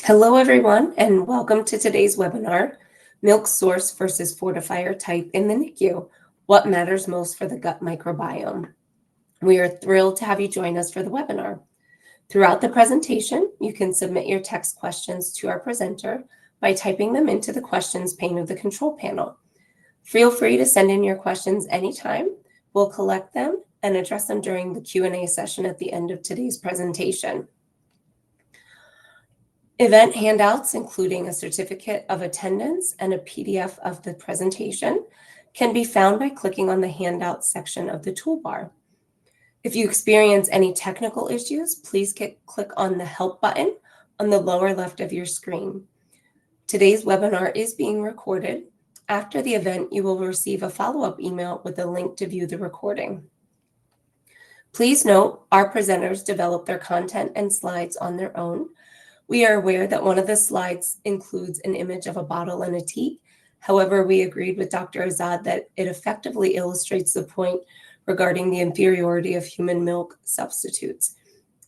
Hello, everyone, and welcome to today's webinar, Milk Source versus Fortifier Type in the NICU, What Matters Most for the Gut Microbiome. We are thrilled to have you join us for the webinar. Throughout the presentation, you can submit your text questions to our presenter by typing them into the questions pane of the control panel. Feel free to send in your questions anytime. We'll collect them and address them during the Q&A session at the end of today's presentation. Event handouts, including a certificate of attendance and a PDF of the presentation, can be found by clicking on the Handouts section of the toolbar. If you experience any technical issues, please click on the Help button on the lower left of your screen. Today's webinar is being recorded. After the event, you will receive a follow-up email with a link to view the recording. Please note, our presenters develop their content and slides on their own. We are aware that one of the slides includes an image of a bottle and a teat. However, we agreed with Dr. Azad that it effectively illustrates the point regarding the inferiority of human milk substitutes.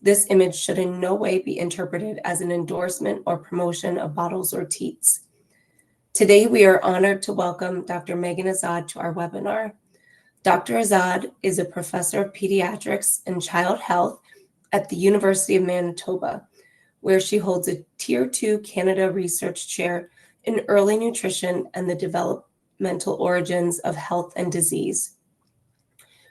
This image should in no way be interpreted as an endorsement or promotion of bottles or teats. Today, we are honored to welcome Dr. Megan Azad to our webinar. Dr. Azad is a professor of pediatrics and child health at the University of Manitoba, where she holds a Tier 2 Canada Research Chair in Early Nutrition and the Developmental Origins of Health and Disease.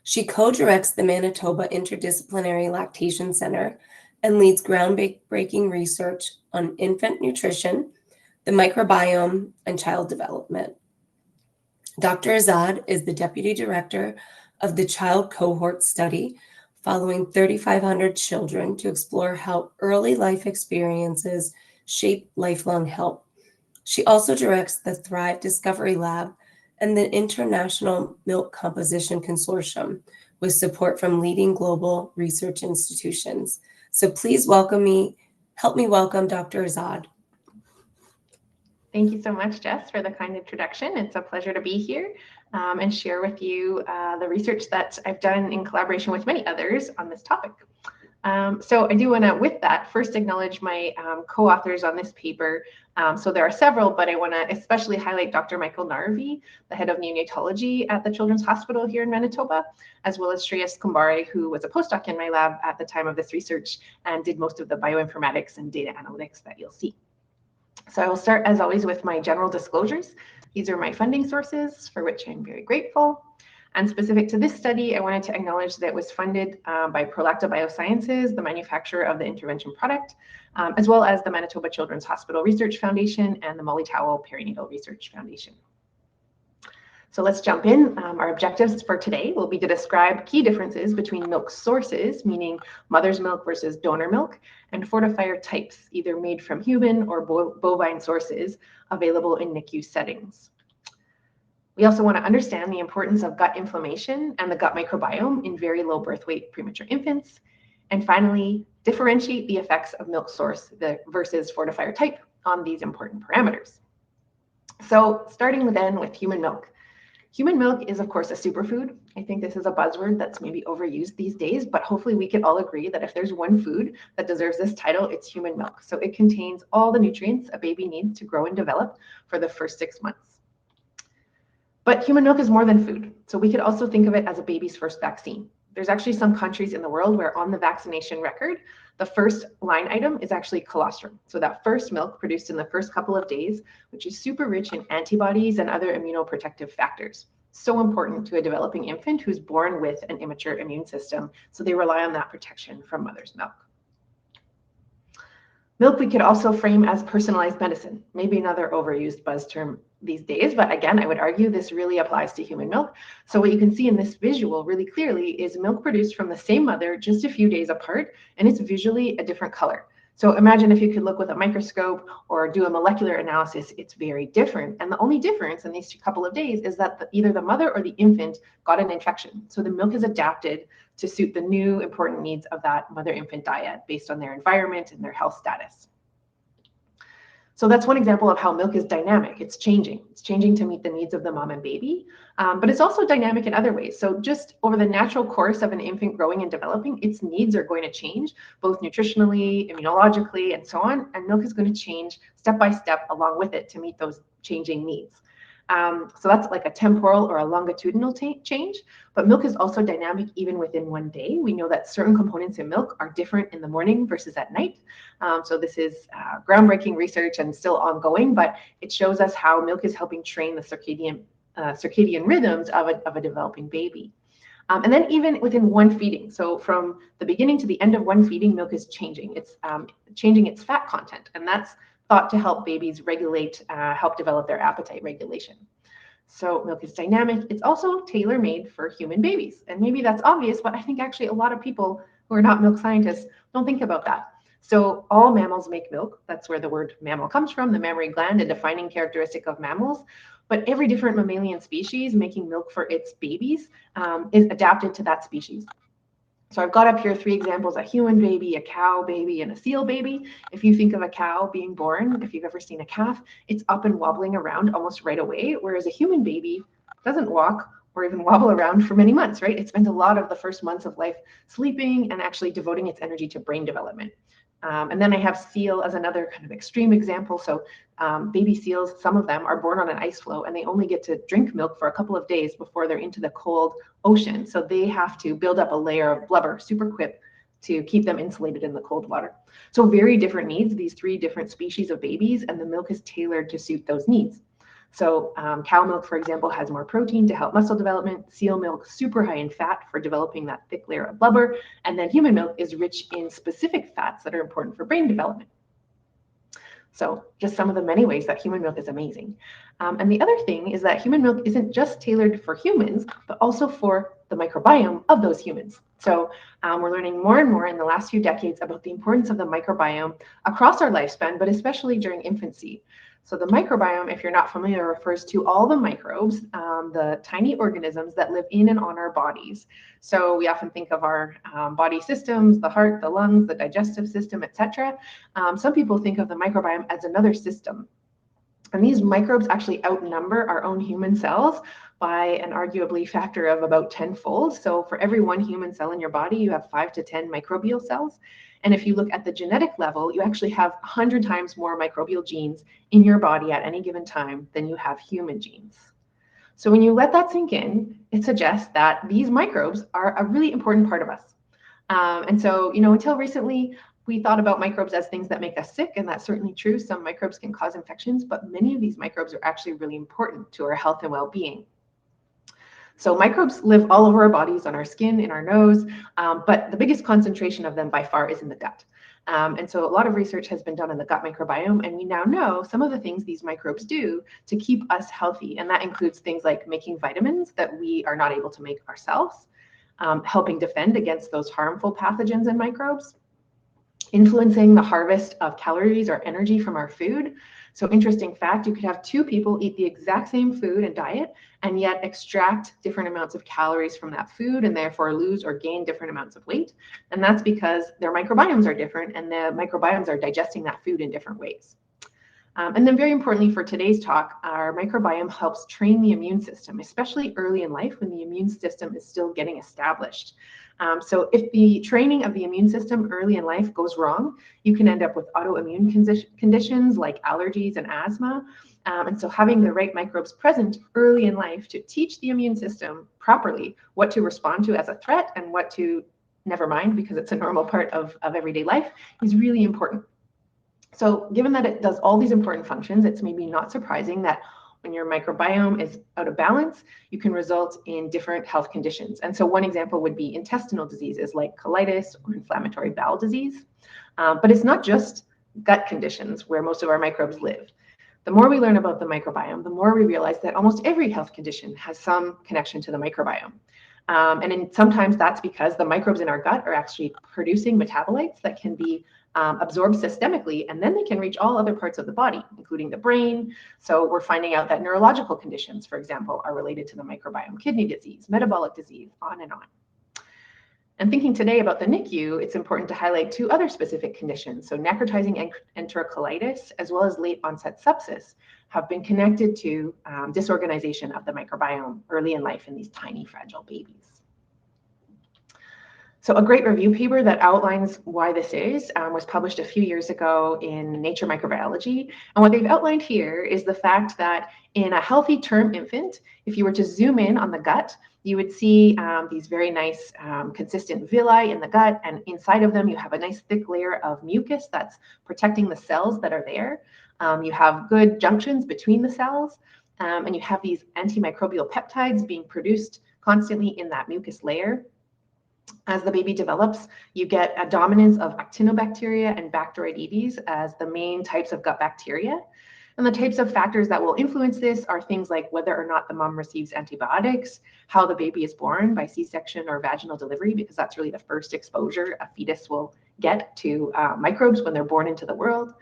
She co-directs the Manitoba Interdisciplinary Lactation Center and leads groundbreaking research on infant nutrition, the microbiome, and child development. Dr. Azad is the Deputy Director of the Child Cohort Study, following 3,500 children to explore how early life experiences shape lifelong health. She also directs the Thrive Discovery Lab and the International Milk Composition Consortium with support from leading global research institutions. So please help me welcome Dr. Azad. Thank you so much, Jess, for the kind introduction. It's a pleasure to be here and share with you the research that I've done in collaboration with many others on this topic. So I do want to, with that, first acknowledge my co-authors on this paper. So there are several, but I want to especially highlight Dr. Michael Narvi, the head of neonatology at the Children's Hospital here in Manitoba, as well as Shreyas Kumbare, who was a postdoc in my lab at the time of this research and did most of the bioinformatics and data analytics that you'll see. So I will start, as always, with my general disclosures. These are my funding sources, for which I'm very grateful. And specific to this study, I wanted to acknowledge that it was funded by Prolacta Biosciences, the manufacturer of the intervention product, as well as the Manitoba Children's Hospital Research Foundation and the Molly Towell Perinatal Research Foundation. So let's jump in. Our objectives for today will be to describe key differences between milk sources, meaning mother's milk versus donor milk, and fortifier types, either made from human or bovine sources, available in NICU settings. We also want to understand the importance of gut inflammation and the gut microbiome in very low birth weight premature infants. And finally, differentiate the effects of milk source versus fortifier type on these important parameters. So starting then with human milk. Human milk is, of course, a superfood. I think this is a buzzword that's maybe overused these days, but hopefully we can all agree that if there's one food that deserves this title, it's human milk. So it contains all the nutrients a baby needs to grow and develop for the first 6 months. But human milk is more than food. So we could also think of it as a baby's first vaccine. There's actually some countries in the world where on the vaccination record, the first line item is actually colostrum. So that first milk produced in the first couple of days, which is super rich in antibodies and other immunoprotective factors. So important to a developing infant who's born with an immature immune system. So they rely on that protection from mother's milk. Milk we could also frame as personalized medicine, maybe another overused buzz term these days, but again, I would argue this really applies to human milk. So what you can see in this visual really clearly is milk produced from the same mother just a few days apart, and it's visually a different color. So imagine if you could look with a microscope or do a molecular analysis, it's very different. And the only difference in these couple of days is that either the mother or the infant got an infection. So the milk is adapted to suit the new important needs of that mother-infant diet based on their environment and their health status. So that's one example of how milk is dynamic. It's changing. It's changing to meet the needs of the mom and baby, but it's also dynamic in other ways. So just over the natural course of an infant growing and developing, its needs are going to change, both nutritionally, immunologically, and so on. And milk is going to change step by step along with it to meet those changing needs. So that's like a temporal or a longitudinal change, but milk is also dynamic even within one day. We know that certain components in milk are different in the morning versus at night. So this is groundbreaking research and still ongoing, but it shows us how milk is helping train the circadian rhythms of a developing baby. And then even within one feeding, so from the beginning to the end of one feeding, milk is changing. It's changing its fat content, and that's thought to help babies regulate, help develop their appetite regulation. So milk is dynamic. It's also tailor-made for human babies. And maybe that's obvious, but I think actually a lot of people who are not milk scientists don't think about that. So all mammals make milk. That's where the word mammal comes from, the mammary gland, a defining characteristic of mammals. But every different mammalian species making milk for its babies is adapted to that species. So I've got up here 3 examples: a human baby, a cow baby, and a seal baby. If you think of a cow being born, if you've ever seen a calf, it's up and wobbling around almost right away, whereas a human baby doesn't walk or even wobble around for many months, right? It spends a lot of the first months of life sleeping and actually devoting its energy to brain development. And then I have seal as another kind of extreme example. So baby seals, some of them are born on an ice floe, and they only get to drink milk for a couple of days before they're into the cold ocean. So they have to build up a layer of blubber super quick to keep them insulated in the cold water. So very different needs, these 3 different species of babies, and the milk is tailored to suit those needs. So cow milk, for example, has more protein to help muscle development. Seal milk, super high in fat for developing that thick layer of blubber. And then human milk is rich in specific fats that are important for brain development. So just some of the many ways that human milk is amazing. And the other thing is that human milk isn't just tailored for humans, but also for the microbiome of those humans. So we're learning more and more in the last few decades about the importance of the microbiome across our lifespan, but especially during infancy. So the microbiome, if you're not familiar, refers to all the microbes, the tiny organisms that live in and on our bodies. So we often think of our body systems, the heart, the lungs, the digestive system, etc. Some people think of the microbiome as another system. And these microbes actually outnumber our own human cells by an arguably factor of about 10-fold. So for every 1 human cell in your body, you have 5 to 10 microbial cells. And if you look at the genetic level, you actually have 100 times more microbial genes in your body at any given time than you have human genes. So when you let that sink in, it suggests that these microbes are a really important part of us. And so, until recently, we thought about microbes as things that make us sick, and that's certainly true. Some microbes can cause infections, but many of these microbes are actually really important to our health and well-being. So microbes live all over our bodies, on our skin, in our nose, but the biggest concentration of them by far is in the gut. And so a lot of research has been done in the gut microbiome, and we now know some of the things these microbes do to keep us healthy. And that includes things like making vitamins that we are not able to make ourselves, helping defend against those harmful pathogens and microbes, influencing the harvest of calories or energy from our food. So interesting fact, you could have 2 people eat the exact same food and diet and yet extract different amounts of calories from that food and therefore lose or gain different amounts of weight. And that's because their microbiomes are different and the microbiomes are digesting that food in different ways. And then very importantly for today's talk, our microbiome helps train the immune system, especially early in life when the immune system is still getting established. So if the training of the immune system early in life goes wrong, you can end up with autoimmune conditions like allergies and asthma. And so having the right microbes present early in life to teach the immune system properly what to respond to as a threat and what to never mind because it's a normal part of everyday life is really important. So given that it does all these important functions, it's maybe not surprising that when your microbiome is out of balance, you can result in different health conditions. And so one example would be intestinal diseases like colitis or inflammatory bowel disease. But it's not just gut conditions where most of our microbes live. The more we learn about the microbiome, the more we realize that almost every health condition has some connection to the microbiome. And sometimes that's because the microbes in our gut are actually producing metabolites that can be absorbed systemically, and then they can reach all other parts of the body, including the brain. So we're finding out that neurological conditions, for example, are related to the microbiome, kidney disease, metabolic disease, on and on. And thinking today about the NICU, it's important to highlight two other specific conditions. So necrotizing enterocolitis, as well as late onset sepsis, have been connected to disorganization of the microbiome early in life in these tiny, fragile babies. So a great review paper that outlines why this is was published a few years ago in Nature Microbiology. And what they've outlined here is the fact that in a healthy term infant, if you were to zoom in on the gut, you would see these very nice consistent villi in the gut, and inside of them you have a nice thick layer of mucus that's protecting the cells that are there. You have good junctions between the cells, and you have these antimicrobial peptides being produced constantly in that mucus layer. As the baby develops, you get a dominance of actinobacteria and Bacteroidetes as the main types of gut bacteria. And the types of factors that will influence this are things like whether or not the mom receives antibiotics, how the baby is born by C-section or vaginal delivery, because that's really the first exposure a fetus will get to microbes when they're born into the world.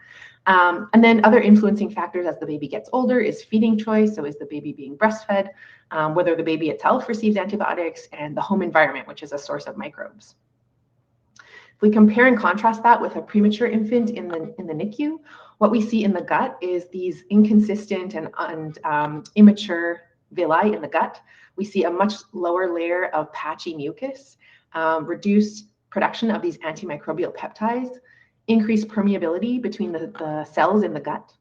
And then other influencing factors as the baby gets older is feeding choice. So is the baby being breastfed, whether the baby itself receives antibiotics, and the home environment, which is a source of microbes. If we compare and contrast that with a premature infant in the NICU, what we see in the gut is these inconsistent and immature villi in the gut. We see a much lower layer of patchy mucus, reduced production of these antimicrobial peptides, increased permeability between the cells in the gut,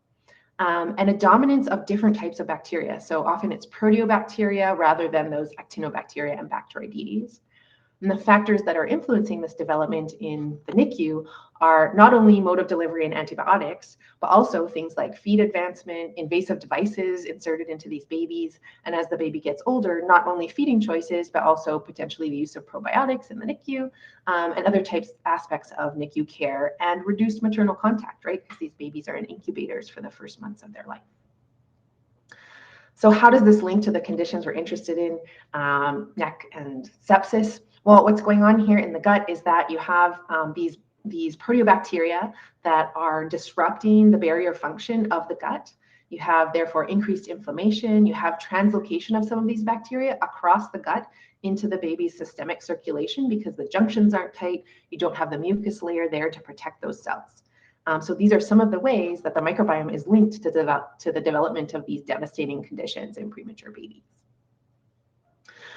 and a dominance of different types of bacteria. So often it's proteobacteria rather than those actinobacteria and Bacteroidetes. And the factors that are influencing this development in the NICU are not only mode of delivery and antibiotics, but also things like feed advancement, invasive devices inserted into these babies, and as the baby gets older, not only feeding choices, but also potentially the use of probiotics in the NICU, and other aspects of NICU care, and reduced maternal contact, right? Because these babies are in incubators for the first months of their life. So how does this link to the conditions we're interested in, NEC and sepsis? Well, what's going on here in the gut is that you have these proteobacteria that are disrupting the barrier function of the gut. You have therefore increased inflammation. You have translocation of some of these bacteria across the gut into the baby's systemic circulation because the junctions aren't tight. You don't have the mucus layer there to protect those cells. So these are some of the ways that the microbiome is linked to the development of these devastating conditions in premature babies.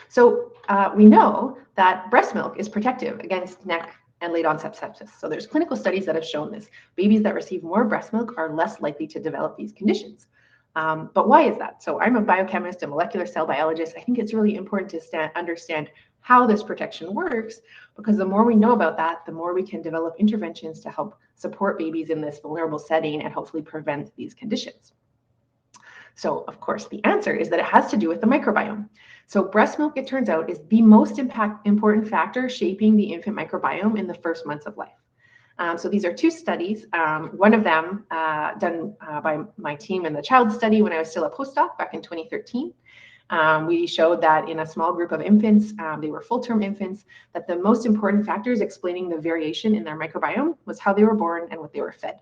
So we know that breast milk is protective against NEC and late onset sepsis. So there's clinical studies that have shown this. Babies that receive more breast milk are less likely to develop these conditions. But why is that? So I'm a biochemist, a molecular cell biologist. I think it's really important to understand how this protection works, because the more we know about that, the more we can develop interventions to help support babies in this vulnerable setting and hopefully prevent these conditions. So of course, the answer is that it has to do with the microbiome. So breast milk, it turns out, is the most important factor shaping the infant microbiome in the first months of life. So these are two studies, one of them done by my team in the child study when I was still a postdoc back in 2013. We showed that in a small group of infants, they were full-term infants, that the most important factors explaining the variation in their microbiome was how they were born and what they were fed.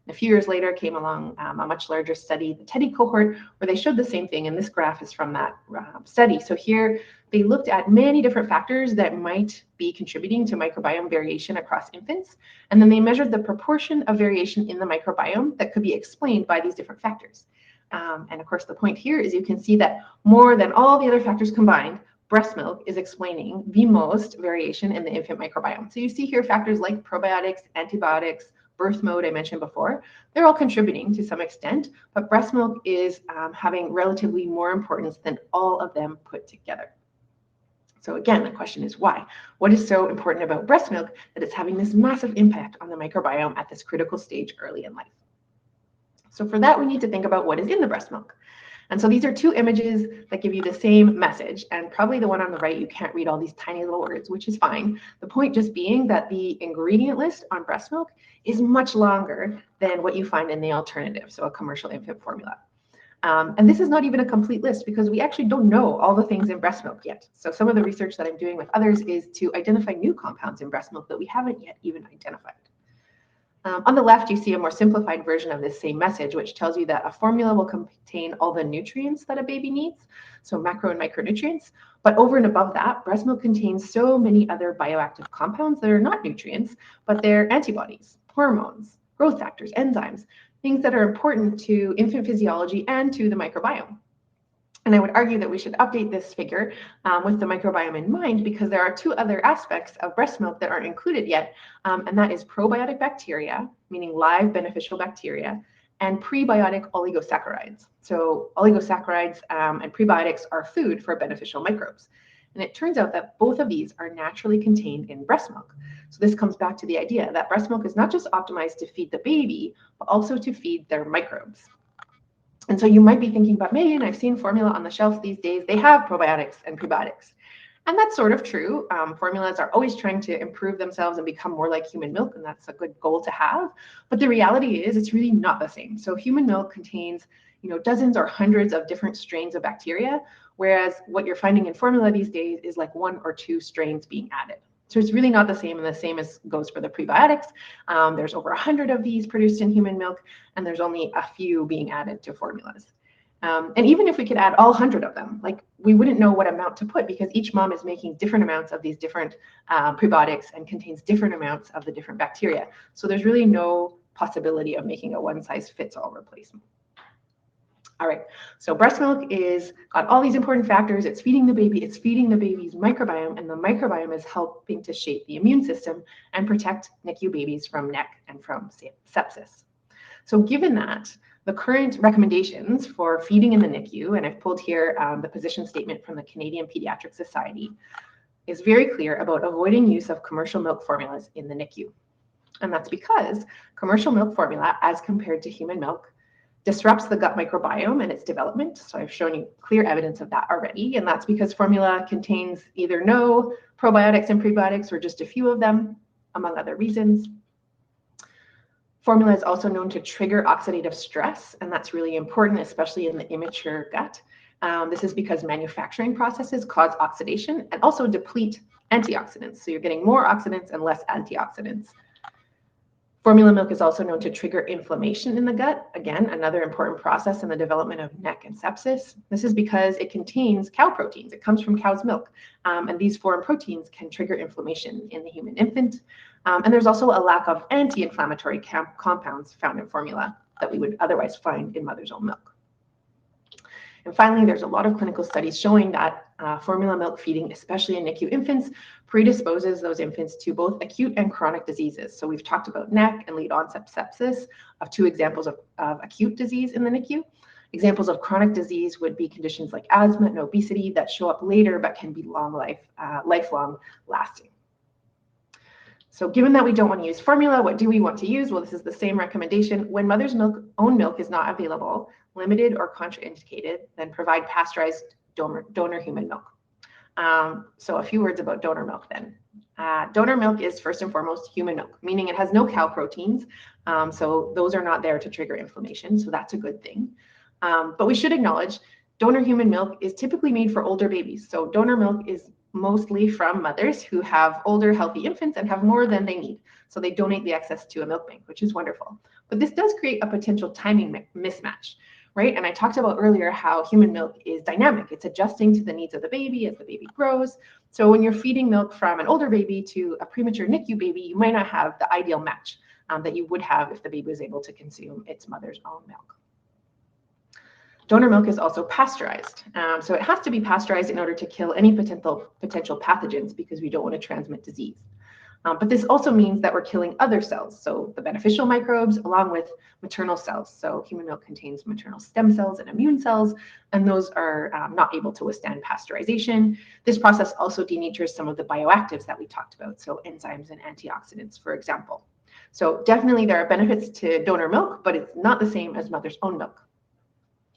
A few years later came along a much larger study, the Teddy cohort, where they showed the same thing, and this graph is from that study. So here they looked at many different factors that might be contributing to microbiome variation across infants, and then they measured the proportion of variation in the microbiome that could be explained by these different factors. And of course, the point here is you can see that more than all the other factors combined, breast milk is explaining the most variation in the infant microbiome. So you see here factors like probiotics, antibiotics, birth mode I mentioned before, they're all contributing to some extent, but breast milk is having relatively more importance than all of them put together. So again, the question is why? What is so important about breast milk that it's having this massive impact on the microbiome at this critical stage early in life? So for that, we need to think about what is in the breast milk. And so these are two images that give you the same message, and probably the one on the right, you can't read all these tiny little words, which is fine. The point just being that the ingredient list on breast milk is much longer than what you find in the alternative, so a commercial infant formula. And this is not even a complete list because we actually don't know all the things in breast milk yet. So some of the research that I'm doing with others is to identify new compounds in breast milk that we haven't yet even identified. On the left, you see a more simplified version of this same message, which tells you that a formula will contain all the nutrients that a baby needs, so macro and micronutrients. But over and above that, breast milk contains so many other bioactive compounds that are not nutrients, but they're antibodies, hormones, growth factors, enzymes, things that are important to infant physiology and to the microbiome. And I would argue that we should update this figure with the microbiome in mind, because there are two other aspects of breast milk that aren't included yet, and that is probiotic bacteria, meaning live beneficial bacteria, and prebiotic oligosaccharides. So oligosaccharides and prebiotics are food for beneficial microbes. And it turns out that both of these are naturally contained in breast milk. So this comes back to the idea that breast milk is not just optimized to feed the baby, but also to feed their microbes. And so you might be thinking, but Megan, I've seen formula on the shelf these days. They have probiotics and prebiotics. And that's sort of true. Formulas are always trying to improve themselves and become more like human milk, and that's a good goal to have. But the reality is it's really not the same. So human milk contains, dozens or hundreds of different strains of bacteria, whereas what you're finding in formula these days is like 1 or 2 strains being added. So it's really not the same, and the same goes for the prebiotics. There's over 100 of these produced in human milk, and there's only a few being added to formulas. And even if we could add all 100 of them, we wouldn't know what amount to put, because each mom is making different amounts of these different prebiotics and contains different amounts of the different bacteria. So there's really no possibility of making a one-size-fits-all replacement. All right, so breast milk is got all these important factors. It's feeding the baby, it's feeding the baby's microbiome, and the microbiome is helping to shape the immune system and protect NICU babies from NEC and from sepsis. So given that, the current recommendations for feeding in the NICU, and I've pulled here the position statement from the Canadian Pediatric Society, is very clear about avoiding use of commercial milk formulas in the NICU. And that's because commercial milk formula, as compared to human milk, disrupts the gut microbiome and its development. So I've shown you clear evidence of that already. And that's because formula contains either no probiotics and prebiotics or just a few of them, among other reasons. Formula is also known to trigger oxidative stress, and that's really important, especially in the immature gut. This is because manufacturing processes cause oxidation and also deplete antioxidants. So you're getting more oxidants and less antioxidants. Formula milk is also known to trigger inflammation in the gut. Again, another important process in the development of NEC and sepsis. This is because it contains cow proteins. It comes from cow's milk. And these foreign proteins can trigger inflammation in the human infant. And there's also a lack of anti-inflammatory compounds found in formula that we would otherwise find in mother's own milk. And finally, there's a lot of clinical studies showing that formula milk feeding, especially in NICU infants, predisposes those infants to both acute and chronic diseases. So we've talked about NEC and late onset sepsis, of 2 examples of acute disease in the NICU. Examples of chronic disease would be conditions like asthma and obesity that show up later but can be lifelong lasting. So given that we don't want to use formula, what do we want to use? Well, this is the same recommendation. When mother's own milk is not available, limited or contraindicated, then provide pasteurized donor human milk. So a few words about donor milk then. Donor milk is first and foremost human milk, meaning it has no cow proteins. So those are not there to trigger inflammation. So that's a good thing. But we should acknowledge donor human milk is typically made for older babies. So donor milk is mostly from mothers who have older, healthy infants and have more than they need. So they donate the excess to a milk bank, which is wonderful. But this does create a potential timing mismatch, right? And I talked about earlier how human milk is dynamic. It's adjusting to the needs of the baby as the baby grows. So when you're feeding milk from an older baby to a premature NICU baby, you might not have the ideal match that you would have if the baby was able to consume its mother's own milk. Donor milk is also pasteurized. So it has to be pasteurized in order to kill any potential pathogens, because we don't want to transmit disease. But this also means that we're killing other cells, so the beneficial microbes along with maternal cells. So human milk contains maternal stem cells and immune cells, and those are not able to withstand pasteurization. This process also denatures some of the bioactives that we talked about, so enzymes and antioxidants, for example. So definitely there are benefits to donor milk, but it's not the same as mother's own milk.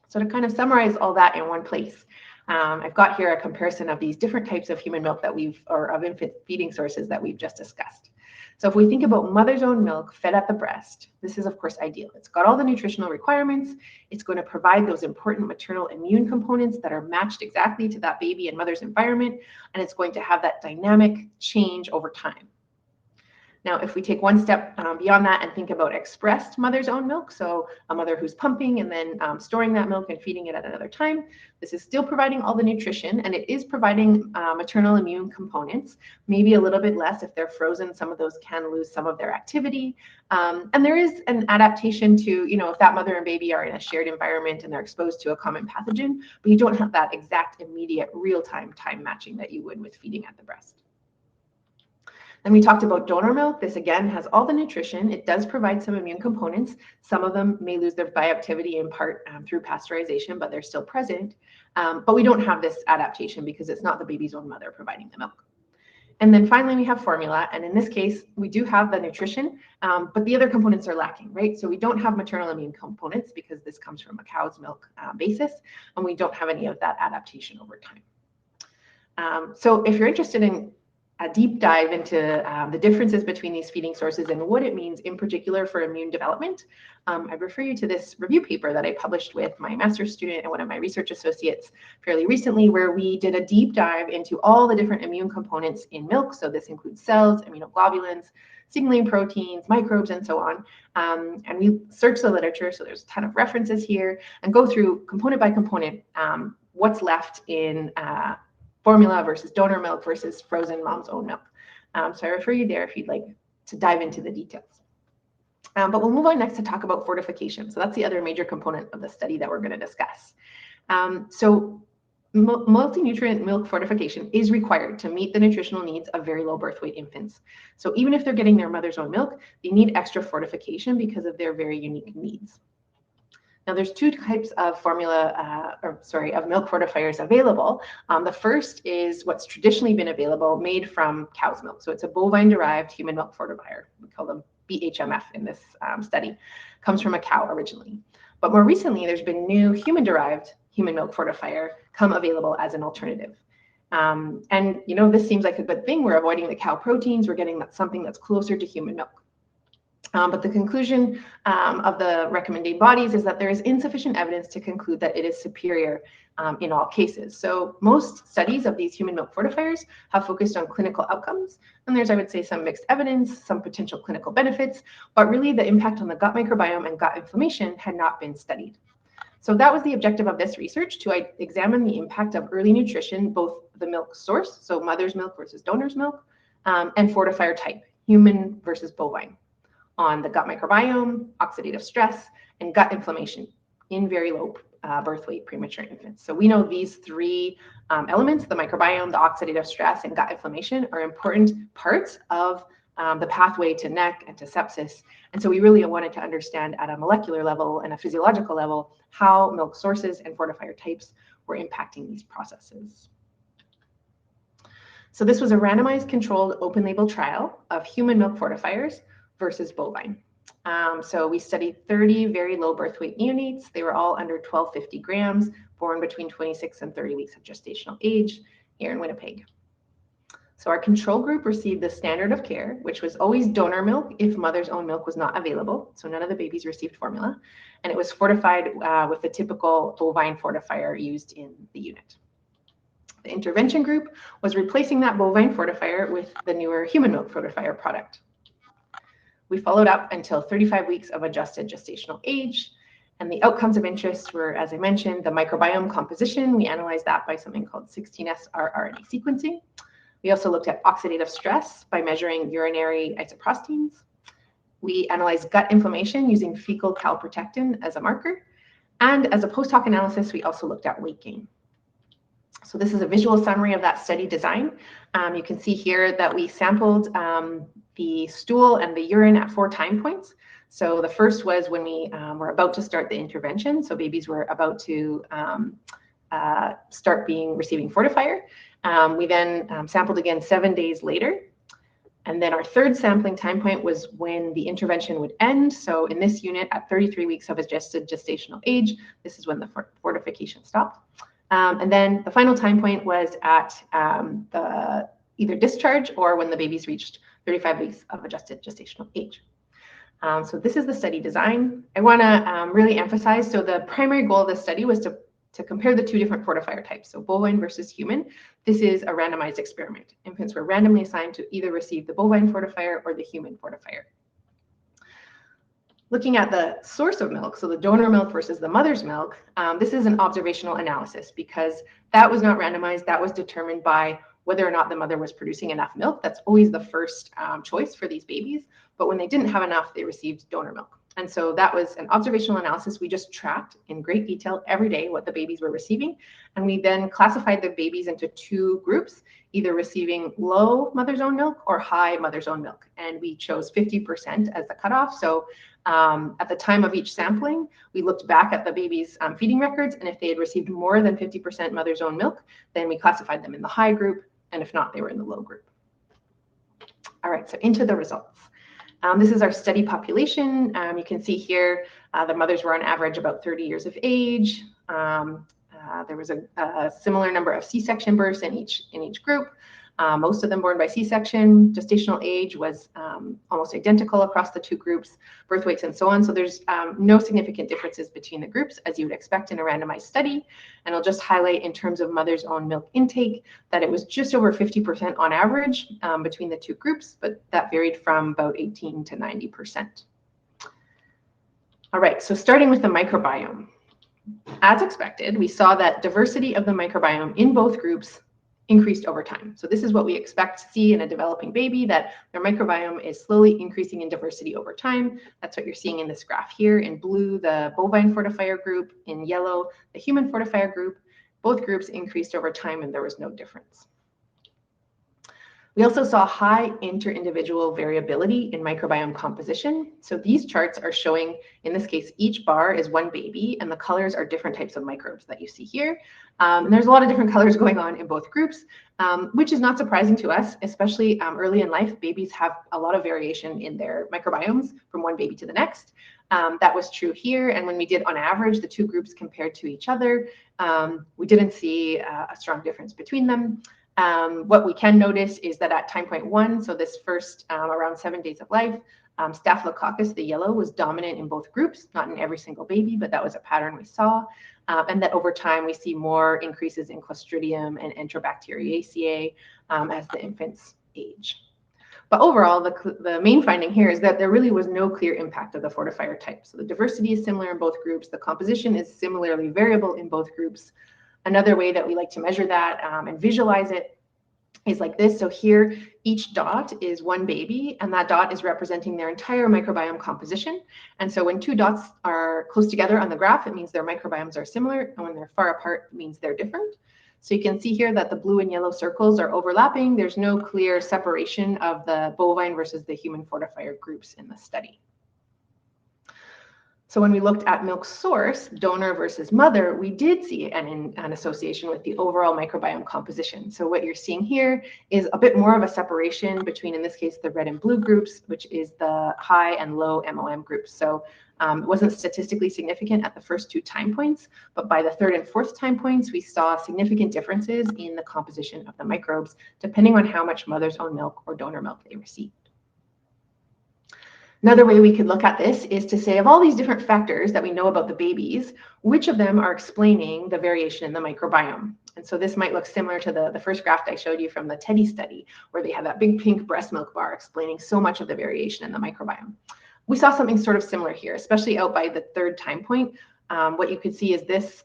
So to kind of summarize all that in one place, I've got here a comparison of these different types of human milk or of infant feeding sources that we've just discussed. So if we think about mother's own milk fed at the breast, this is of course ideal. It's got all the nutritional requirements. It's going to provide those important maternal immune components that are matched exactly to that baby and mother's environment, and it's going to have that dynamic change over time. Now, if we take one step beyond that and think about expressed mother's own milk, so a mother who's pumping and then storing that milk and feeding it at another time, this is still providing all the nutrition, and it is providing maternal immune components, maybe a little bit less. If they're frozen, some of those can lose some of their activity. And there is an adaptation to, if that mother and baby are in a shared environment and they're exposed to a common pathogen, but you don't have that exact immediate real-time time matching that you would with feeding at the breast. Then we talked about donor milk. This again has all the nutrition. It does provide some immune components. Some of them may lose their bioactivity in part through pasteurization, but they're still present. But we don't have this adaptation because it's not the baby's own mother providing the milk. And then finally, we have formula. And in this case, we do have the nutrition, but the other components are lacking, right? So we don't have maternal immune components because this comes from a cow's milk basis, and we don't have any of that adaptation over time. So if you're interested in a deep dive into the differences between these feeding sources and what it means in particular for immune development, I refer you to this review paper that I published with my master's student and one of my research associates fairly recently, where we did a deep dive into all the different immune components in milk. So this includes cells, immunoglobulins, signaling proteins, microbes, and so on. And we searched the literature, so there's a ton of references here, and go through component by component what's left in formula versus donor milk versus frozen mom's own milk. So I refer you there if you'd like to dive into the details. But we'll move on next to talk about fortification. So that's the other major component of the study that we're going to discuss. So multi-nutrient milk fortification is required to meet the nutritional needs of very low birth weight infants. So even if they're getting their mother's own milk, they need extra fortification because of their very unique needs. Now, there's two types of of milk fortifiers available. The first is what's traditionally been available, made from cow's milk. So it's a bovine-derived human milk fortifier. We call them BHMF in this study. Comes from a cow originally. But more recently, there's been new human-derived human milk fortifier come available as an alternative. And, this seems like a good thing. We're avoiding the cow proteins. We're getting something that's closer to human milk. But the conclusion of the recommending bodies is that there is insufficient evidence to conclude that it is superior in all cases. So most studies of these human milk fortifiers have focused on clinical outcomes. And there's, I would say, some mixed evidence, some potential clinical benefits, but really the impact on the gut microbiome and gut inflammation had not been studied. So that was the objective of this research, to examine the impact of early nutrition, both the milk source, so mother's milk versus donor's milk, and fortifier type, human versus bovine, on the gut microbiome, oxidative stress, and gut inflammation in very low birth weight premature infants. So we know these three elements, the microbiome, the oxidative stress, and gut inflammation, are important parts of the pathway to NEC and to sepsis. And so we really wanted to understand at a molecular level and a physiological level how milk sources and fortifier types were impacting these processes. So this was a randomized controlled open label trial of human milk fortifiers versus bovine. So we studied 30 very low birth weight neonates. They were all under 1250 grams, born between 26 and 30 weeks of gestational age here in Winnipeg. So our control group received the standard of care, which was always donor milk if mother's own milk was not available. So none of the babies received formula, and it was fortified with the typical bovine fortifier used in the unit. The intervention group was replacing that bovine fortifier with the newer human milk fortifier product. We followed up until 35 weeks of adjusted gestational age, and the outcomes of interest were, as I mentioned, the microbiome composition. We analyzed that by something called 16S rRNA sequencing. We also looked at oxidative stress by measuring urinary isoproteins. We analyzed gut inflammation using fecal calprotectin as a marker. And as a post-hoc analysis, we also looked at weight gain. So this is a visual summary of that study design. You can see here that we sampled the stool and the urine at 4 time points. So the first was when we were about to start the intervention. So babies were about to start receiving fortifier. We then sampled again 7 days later. And then our third sampling time point was when the intervention would end. So in this unit at 33 weeks of adjusted gestational age, this is when the fortification stopped. And then the final time point was at the either discharge or when the babies reached 35 weeks of adjusted gestational age. So this is the study design. I want to really emphasize, so the primary goal of the study was to to compare the two different fortifier types, so bovine versus human. This is a randomized experiment. Infants were randomly assigned to either receive the bovine fortifier or the human fortifier. Looking at the source of milk, so the donor milk versus the mother's milk, this is an observational analysis because that was not randomized. That was determined by whether or not the mother was producing enough milk. That's always the first choice for these babies. But when they didn't have enough, they received donor milk. And so that was an observational analysis. We just tracked in great detail every day what the babies were receiving. And we then classified the babies into two groups, either receiving low mother's own milk or high mother's own milk. And we chose 50% as the cutoff. So at the time of each sampling, we looked back at the baby's feeding records. And if they had received more than 50% mother's own milk, then we classified them in the high group. And if not, they were in the low group. All right, so into the results. This is our study population. You can see here, the mothers were on average about 30 years of age. There was a similar number of C-section births in each group. Most of them born by C-section. Gestational age was almost identical across the two groups, birth weights and so on. So there's no significant differences between the groups as you would expect in a randomized study. And I'll just highlight in terms of mother's own milk intake that it was just over 50% on average between the two groups, but that varied from about 18 to 90%. All right, so starting with the microbiome. As expected, we saw that diversity of the microbiome in both groups increased over time. So this is what we expect to see in a developing baby, that their microbiome is slowly increasing in diversity over time. That's what you're seeing in this graph here. In blue, the bovine fortifier group. In yellow, the human fortifier group. Both groups increased over time and there was no difference. We also saw high inter-individual variability in microbiome composition. So these charts are showing, in this case, each bar is one baby and the colors are different types of microbes that you see here. And there's a lot of different colors going on in both groups, which is not surprising to us, especially early in life. Babies have a lot of variation in their microbiomes from one baby to the next. That was true here. And when we did on average, the two groups compared to each other, we didn't see a strong difference between them. What we can notice is that at time point 1, so this first around 7 days of life, Staphylococcus, the yellow, was dominant in both groups, not in every single baby, but that was a pattern we saw. And that over time, we see more increases in Clostridium and Enterobacteriaceae as the infants age. But overall, the main finding here is that there really was no clear impact of the fortifier type. So the diversity is similar in both groups. The composition is similarly variable in both groups. Another way that we like to measure that and visualize it is like this. So here, each dot is one baby, and that dot is representing their entire microbiome composition. And so when two dots are close together on the graph, it means their microbiomes are similar, and when they're far apart, it means they're different. So you can see here that the blue and yellow circles are overlapping. There's no clear separation of the bovine versus the human fortifier groups in the study. So when we looked at milk source, donor versus mother, we did see an association with the overall microbiome composition. So what you're seeing here is a bit more of a separation between, in this case, the red and blue groups, which is the high and low MOM groups. So it wasn't statistically significant at the first two time points, but by the third and fourth time points, we saw significant differences in the composition of the microbes, depending on how much mother's own milk or donor milk they received. Another way we could look at this is to say, of all these different factors that we know about the babies, which of them are explaining the variation in the microbiome? And so this might look similar to the first graph I showed you from the Teddy study, where they had that big pink breast milk bar explaining so much of the variation in the microbiome. We saw something sort of similar here, especially out by the third time point. What you could see is this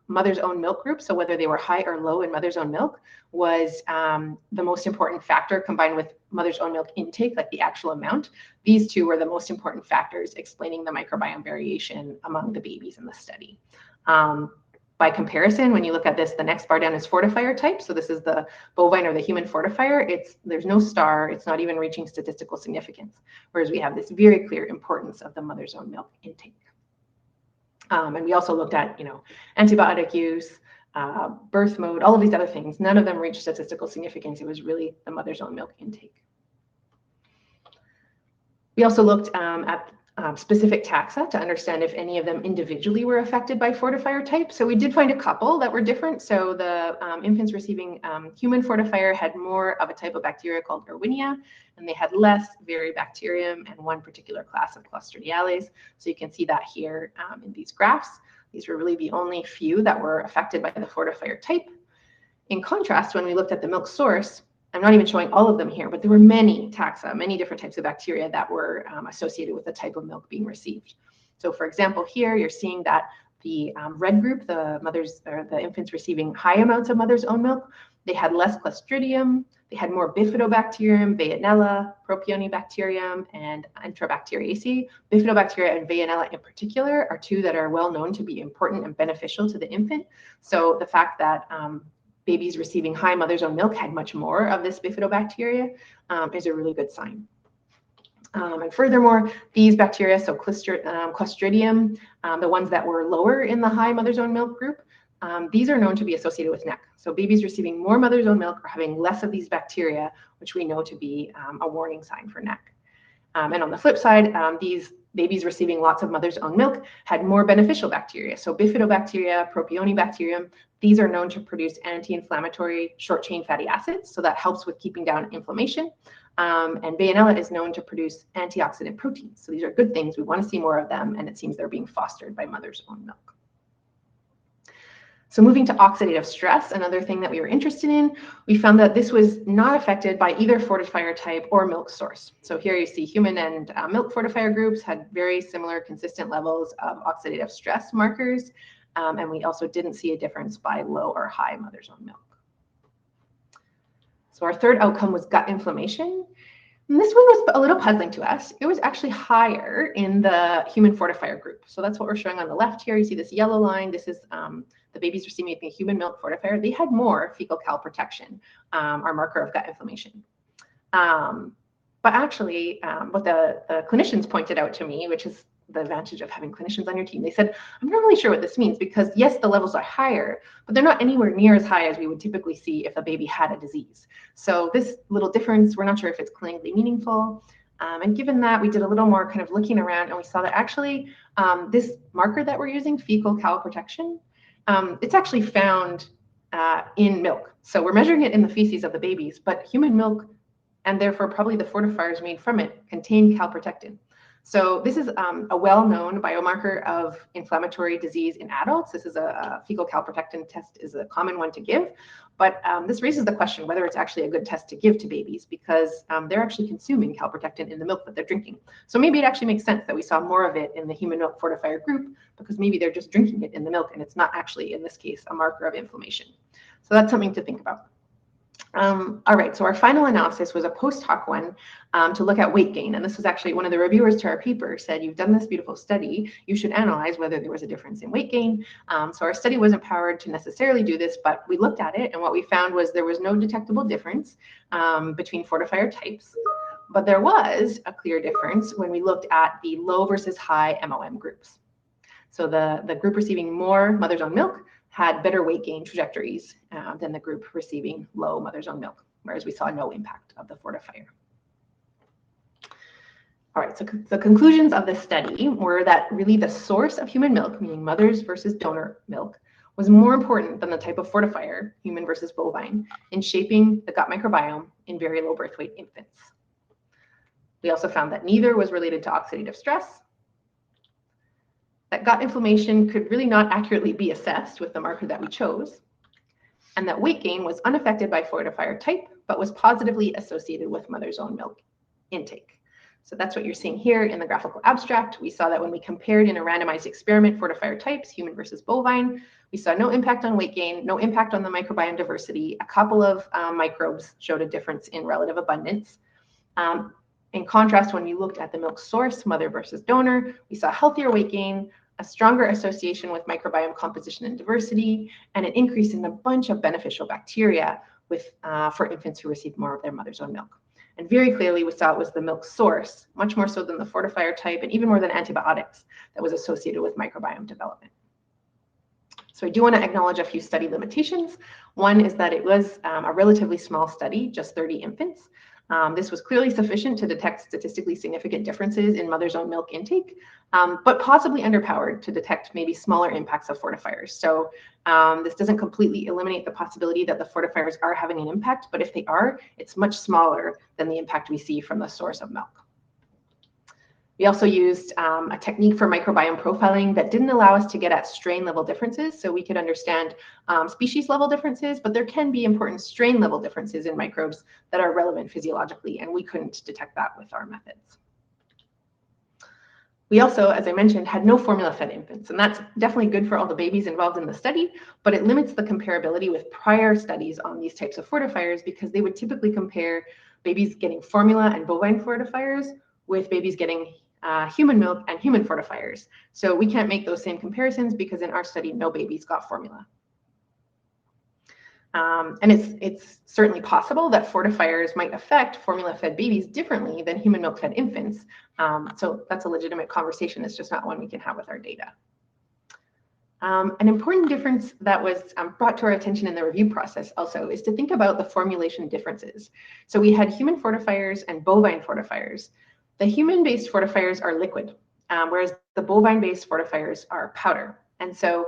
mother's own milk group, so whether they were high or low in mother's own milk, was the most important factor, combined with mother's own milk intake, like the actual amount. These two were the most important factors explaining the microbiome variation among the babies in the study. By comparison, when you look at this, the next bar down is fortifier type. So this is the bovine or the human fortifier. There's no star. It's not even reaching statistical significance, whereas we have this very clear importance of the mother's own milk intake. And we also looked at, antibiotic use, birth mode, all of these other things. None of them reached statistical significance. It was really the mother's own milk intake. We also looked at specific taxa to understand if any of them individually were affected by fortifier type. So we did find a couple that were different. So the infants receiving human fortifier had more of a type of bacteria called Erwinia, and they had less Varibacterium and one particular class of Clostridiales. So you can see that here in these graphs. These were really the only few that were affected by the fortifier type. In contrast, when we looked at the milk source, I'm not even showing all of them here, but there were many taxa, many different types of bacteria that were associated with the type of milk being received. So for example, here you're seeing that the red group, the infants receiving high amounts of mother's own milk, they had less Clostridium, they had more Bifidobacterium, Veillonella, Propionibacterium, and Enterobacteriaceae. Bifidobacteria and Veillonella in particular are two that are well known to be important and beneficial to the infant. So the fact that babies receiving high mother's own milk had much more of this Bifidobacteria is a really good sign. And furthermore, these bacteria, so Clostridium, the ones that were lower in the high mother's own milk group, these are known to be associated with NEC. So babies receiving more mother's own milk are having less of these bacteria, which we know to be a warning sign for NEC. And on the flip side, these babies receiving lots of mother's own milk had more beneficial bacteria. So Bifidobacteria, Propionibacterium, these are known to produce anti-inflammatory short-chain fatty acids. So that helps with keeping down inflammation. And Veillonella is known to produce antioxidant proteins. So these are good things. We want to see more of them, and it seems they're being fostered by mother's own milk. So moving to oxidative stress, another thing that we were interested in, we found that this was not affected by either fortifier type or milk source. So here you see human and milk fortifier groups had very similar consistent levels of oxidative stress markers. And we also didn't see a difference by low or high mother's own milk. So our third outcome was gut inflammation. And this one was a little puzzling to us. It was actually higher in the human fortifier group. So that's what we're showing on the left here. You see this yellow line. This is the babies receiving a human milk fortifier. They had more fecal calprotection, our marker of gut inflammation. But actually, what the clinicians pointed out to me, which is the advantage of having clinicians on your team, they said, I'm not really sure what this means because yes, the levels are higher, but they're not anywhere near as high as we would typically see if a baby had a disease. So this little difference, we're not sure if it's clinically meaningful. And given that, we did a little more kind of looking around and we saw that actually this marker that we're using, fecal calprotection, it's actually found in milk. So we're measuring it in the feces of the babies, but human milk, and therefore probably the fortifiers made from it, contain calprotectin. So this is a well-known biomarker of inflammatory disease in adults. This is a fecal calprotectin test is a common one to give, but this raises the question whether it's actually a good test to give to babies because they're actually consuming calprotectin in the milk that they're drinking. So maybe it actually makes sense that we saw more of it in the human milk fortifier group because maybe they're just drinking it in the milk and it's not actually, in this case, a marker of inflammation. So that's something to think about. All right, so our final analysis was a post hoc one to look at weight gain. And this was actually one of the reviewers to our paper said, you've done this beautiful study, you should analyze whether there was a difference in weight gain. So our study wasn't powered to necessarily do this, but we looked at it and what we found was there was no detectable difference between fortifier types. But there was a clear difference when we looked at the low versus high MOM groups. So the group receiving more mother's own milk had better weight gain trajectories than the group receiving low mother's own milk, whereas we saw no impact of the fortifier. All right, so the conclusions of this study were that really the source of human milk, meaning mother's versus donor milk, was more important than the type of fortifier, human versus bovine, in shaping the gut microbiome in very low birth weight infants. We also found that neither was related to oxidative stress, that gut inflammation could really not accurately be assessed with the marker that we chose, and that weight gain was unaffected by fortifier type, but was positively associated with mother's own milk intake. So that's what you're seeing here in the graphical abstract. We saw that when we compared in a randomized experiment fortifier types, human versus bovine, we saw no impact on weight gain, no impact on the microbiome diversity. A couple of microbes showed a difference in relative abundance. In contrast, when we looked at the milk source, mother versus donor, we saw healthier weight gain, a stronger association with microbiome composition and diversity, and an increase in a bunch of beneficial bacteria for infants who received more of their mother's own milk. And very clearly, we saw it was the milk source, much more so than the fortifier type, and even more than antibiotics, that was associated with microbiome development. So I do want to acknowledge a few study limitations. One is that it was a relatively small study, just 30 infants. This was clearly sufficient to detect statistically significant differences in mother's own milk intake, but possibly underpowered to detect maybe smaller impacts of fortifiers. So this doesn't completely eliminate the possibility that the fortifiers are having an impact, but if they are, it's much smaller than the impact we see from the source of milk. We also used a technique for microbiome profiling that didn't allow us to get at strain level differences, so we could understand species level differences, but there can be important strain level differences in microbes that are relevant physiologically, and we couldn't detect that with our methods. We also, as I mentioned, had no formula-fed infants, and that's definitely good for all the babies involved in the study, but it limits the comparability with prior studies on these types of fortifiers because they would typically compare babies getting formula and bovine fortifiers with babies getting human milk and human fortifiers. So we can't make those same comparisons because in our study, no babies got formula. And it's certainly possible that fortifiers might affect formula-fed babies differently than human milk-fed infants. So that's a legitimate conversation. It's just not one we can have with our data. An important difference that was brought to our attention in the review process also is to think about the formulation differences. So we had human fortifiers and bovine fortifiers. The human-based fortifiers are liquid, whereas the bovine-based fortifiers are powder. And so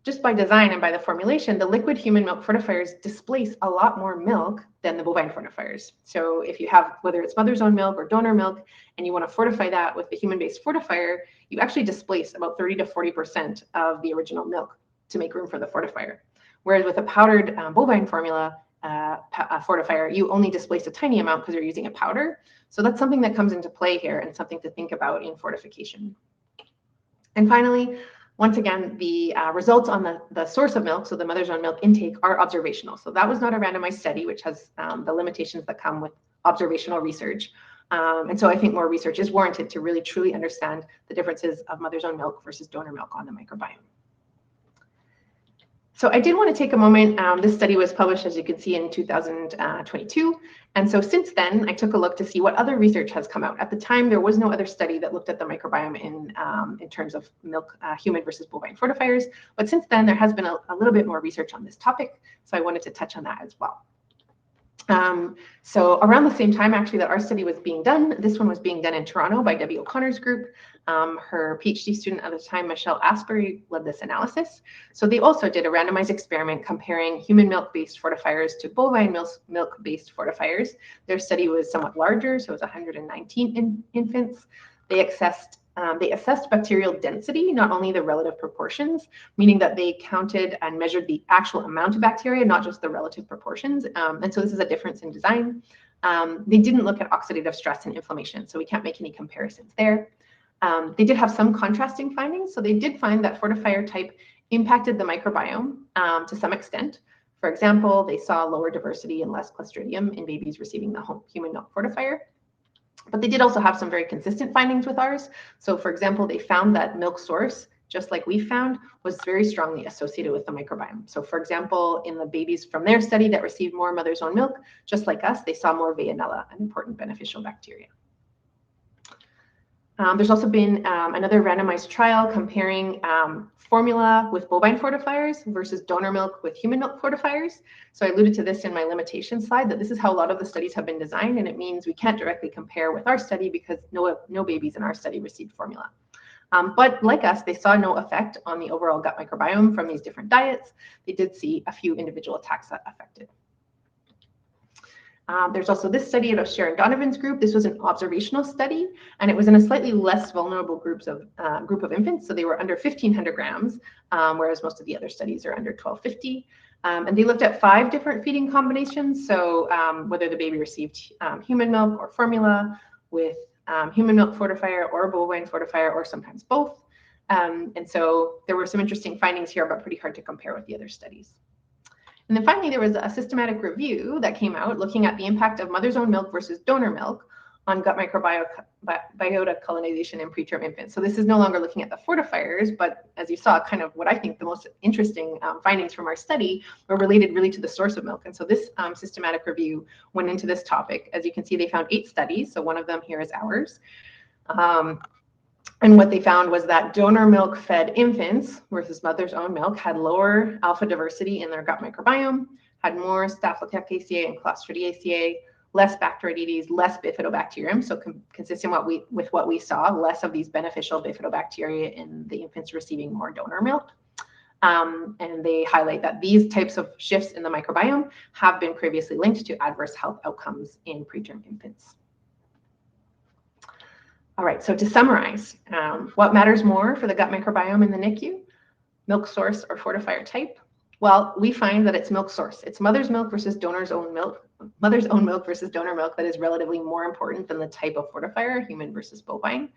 just by design and by the formulation, the liquid human milk fortifiers displace a lot more milk than the bovine fortifiers. So if you have, whether it's mother's own milk or donor milk, and you want to fortify that with the human-based fortifier, you actually displace about 30 to 40% of the original milk to make room for the fortifier. Whereas with a powdered bovine formula fortifier, you only displace a tiny amount because you're using a powder. So that's something that comes into play here and something to think about in fortification. And finally, once again, the results on the source of milk, so the mother's own milk intake, are observational. So that was not a randomized study, which has the limitations that come with observational research. And so I think more research is warranted to really truly understand the differences of mother's own milk versus donor milk on the microbiome. So I did want to take a moment. This study was published, as you can see, in 2022. And so since then, I took a look to see what other research has come out. At the time, there was no other study that looked at the microbiome in terms of milk, human versus bovine fortifiers. But since then, there has been a little bit more research on this topic. So I wanted to touch on that as well. So around the same time, actually, that our study was being done, this one was being done in Toronto by Debbie O'Connor's group. Her PhD student at the time, Michelle Asbury, led this analysis. So they also did a randomized experiment comparing human milk-based fortifiers to bovine milk-based fortifiers. Their study was somewhat larger, so it was 119 infants. They assessed bacterial density, not only the relative proportions, meaning that they counted and measured the actual amount of bacteria, not just the relative proportions. And so this is a difference in design. They didn't look at oxidative stress and inflammation, so we can't make any comparisons there. They did have some contrasting findings. So they did find that fortifier type impacted the microbiome to some extent. For example, they saw lower diversity and less Clostridium in babies receiving the human milk fortifier. But they did also have some very consistent findings with ours. So for example, they found that milk source, just like we found, was very strongly associated with the microbiome. So for example, in the babies from their study that received more mother's own milk, just like us, they saw more Veillonella, an important beneficial bacteria. There's also been another randomized trial comparing formula with bovine fortifiers versus donor milk with human milk fortifiers. So I alluded to this in my limitation slide, that this is how a lot of the studies have been designed, and it means we can't directly compare with our study because no babies in our study received formula. But like us, they saw no effect on the overall gut microbiome from these different diets. They did see a few individual attacks that affected. There's also this study out of Sharon Donovan's group. This was an observational study, and it was in a slightly less vulnerable group of infants. So they were under 1,500 grams, whereas most of the other studies are under 1,250. And they looked at 5 different feeding combinations. So whether the baby received human milk or formula with human milk fortifier or bovine fortifier, or sometimes both. And so there were some interesting findings here, but pretty hard to compare with the other studies. And then finally, there was a systematic review that came out looking at the impact of mother's own milk versus donor milk on gut microbiota colonization in preterm infants. So this is no longer looking at the fortifiers, but as you saw, kind of what I think the most interesting findings from our study were related really to the source of milk. And so this systematic review went into this topic. As you can see, they found 8 studies. So one of them here is ours. And what they found was that donor milk fed infants versus mother's own milk had lower alpha diversity in their gut microbiome, had more Staphylococcus and Clostridiaceae, less Bacteroidetes, less Bifidobacterium. So consistent with what we saw, less of these beneficial Bifidobacteria in the infants receiving more donor milk. And they highlight that these types of shifts in the microbiome have been previously linked to adverse health outcomes in preterm infants. All right, so to summarize, what matters more for the gut microbiome in the NICU? Milk source or fortifier type? Well, we find that it's milk source. It's mother's milk versus donor's own milk, mother's own milk versus donor milk that is relatively more important than the type of fortifier, human versus bovine.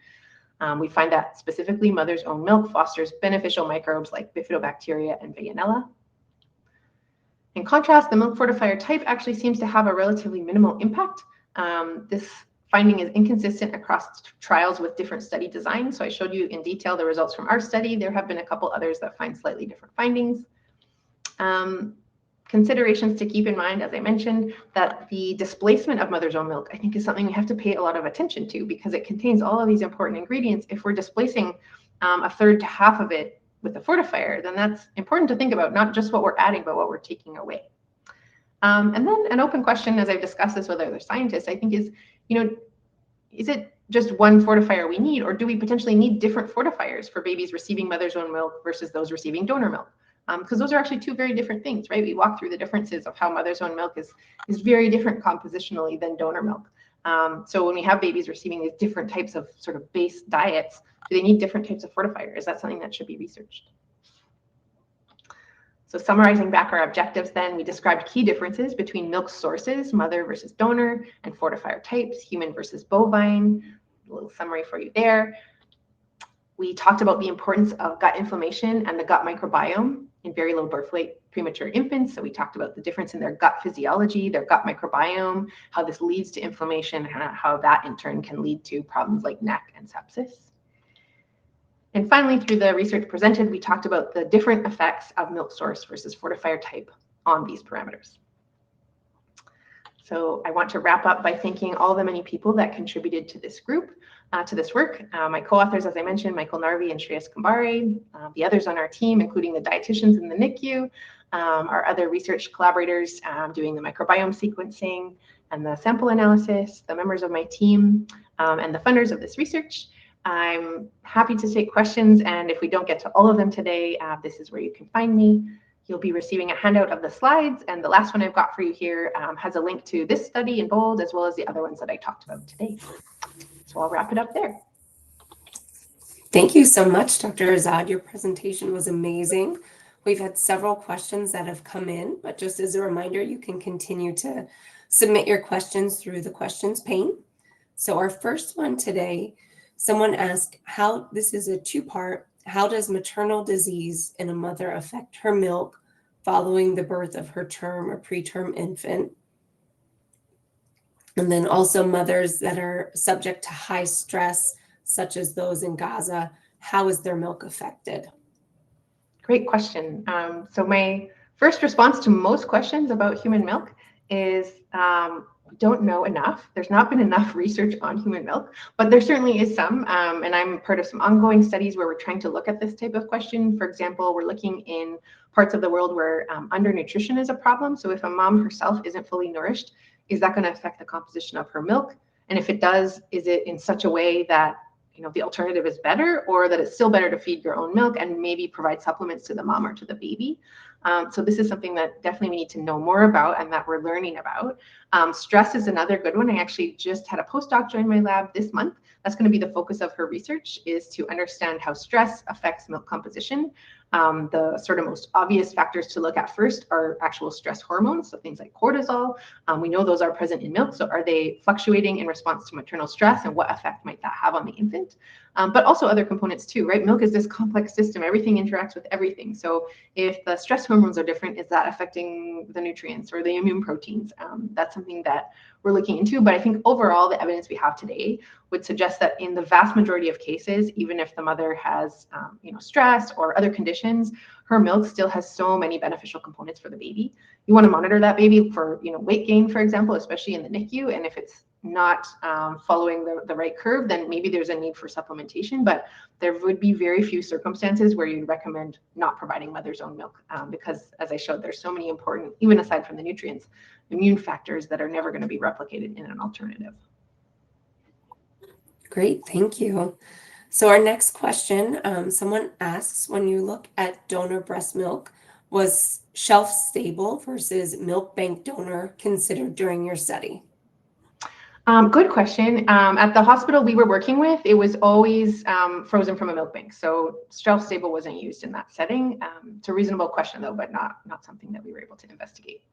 We find that specifically mother's own milk fosters beneficial microbes like bifidobacteria and Veillonella. In contrast, the milk fortifier type actually seems to have a relatively minimal impact. This finding is inconsistent across trials with different study designs. So I showed you in detail the results from our study. There have been a couple others that find slightly different findings. Considerations to keep in mind, as I mentioned, that the displacement of mother's own milk, I think, is something we have to pay a lot of attention to because it contains all of these important ingredients. If we're displacing a third to half of it with the fortifier, then that's important to think about, not just what we're adding, but what we're taking away. And then an open question, as I've discussed this with other scientists, I think is, is it just one fortifier we need, or do we potentially need different fortifiers for babies receiving mother's own milk versus those receiving donor milk? Because those are actually two very different things, right? We walk through the differences of how mother's own milk is very different compositionally than donor milk. So when we have babies receiving these different types of sort of base diets, do they need different types of fortifier? Is that something that should be researched? So summarizing back our objectives then, we described key differences between milk sources, mother versus donor, and fortifier types, human versus bovine. A little summary for you there. We talked about the importance of gut inflammation and the gut microbiome in very low birth weight premature infants. So we talked about the difference in their gut physiology, their gut microbiome, how this leads to inflammation, and how that in turn can lead to problems like NEC and sepsis. And finally, through the research presented, we talked about the different effects of milk source versus fortifier type on these parameters. So I want to wrap up by thanking all the many people that contributed to this group, to this work. My co-authors, as I mentioned, Michael Narvi and Shreyas Kambare, the others on our team, including the dietitians in the NICU, our other research collaborators doing the microbiome sequencing and the sample analysis, the members of my team, and the funders of this research. I'm happy to take questions, and if we don't get to all of them today, this is where you can find me. You'll be receiving a handout of the slides, and the last one I've got for you here has a link to this study in bold, as well as the other ones that I talked about today. So I'll wrap it up there. Thank you so much, Dr. Azad. Your presentation was amazing. We've had several questions that have come in, but just as a reminder, you can continue to submit your questions through the questions pane. So our first one today, someone asked, this is a two-part, how does maternal disease in a mother affect her milk following the birth of her term or preterm infant? And then also mothers that are subject to high stress, such as those in Gaza, how is their milk affected? Great question. So my first response to most questions about human milk is don't know enough. There's not been enough research on human milk, but there certainly is some. And I'm part of some ongoing studies where we're trying to look at this type of question. For example, we're looking in parts of the world where undernutrition is a problem. So if a mom herself isn't fully nourished, is that going to affect the composition of her milk? And if it does, is it in such a way that the alternative is better, or that it's still better to feed your own milk and maybe provide supplements to the mom or to the baby? So this is something that definitely we need to know more about and that we're learning about. Stress is another good one. I actually just had a postdoc join my lab this month. That's going to be the focus of her research, is to understand how stress affects milk composition. The sort of most obvious factors to look at first are actual stress hormones, so things like cortisol. We know those are present in milk, so are they fluctuating in response to maternal stress, and what effect might that have on the infant? But also other components too, right? Milk is this complex system. Everything interacts with everything. So if the stress hormones are different, is that affecting the nutrients or the immune proteins? That's something that we're looking into. But I think overall, the evidence we have today would suggest that in the vast majority of cases, even if the mother has stress or other conditions, her milk still has so many beneficial components for the baby. You want to monitor that baby for weight gain, for example, especially in the NICU. And if it's not following the right curve, then maybe there's a need for supplementation. But there would be very few circumstances where you'd recommend not providing mother's own milk because, as I showed, there's so many important, even aside from the nutrients, immune factors that are never going to be replicated in an alternative. Great, thank you. So our next question, someone asks, when you look at donor breast milk, was shelf stable versus milk bank donor considered during your study? Good question. At the hospital we were working with, it was always frozen from a milk bank. So shelf stable wasn't used in that setting. It's a reasonable question though, but not something that we were able to investigate.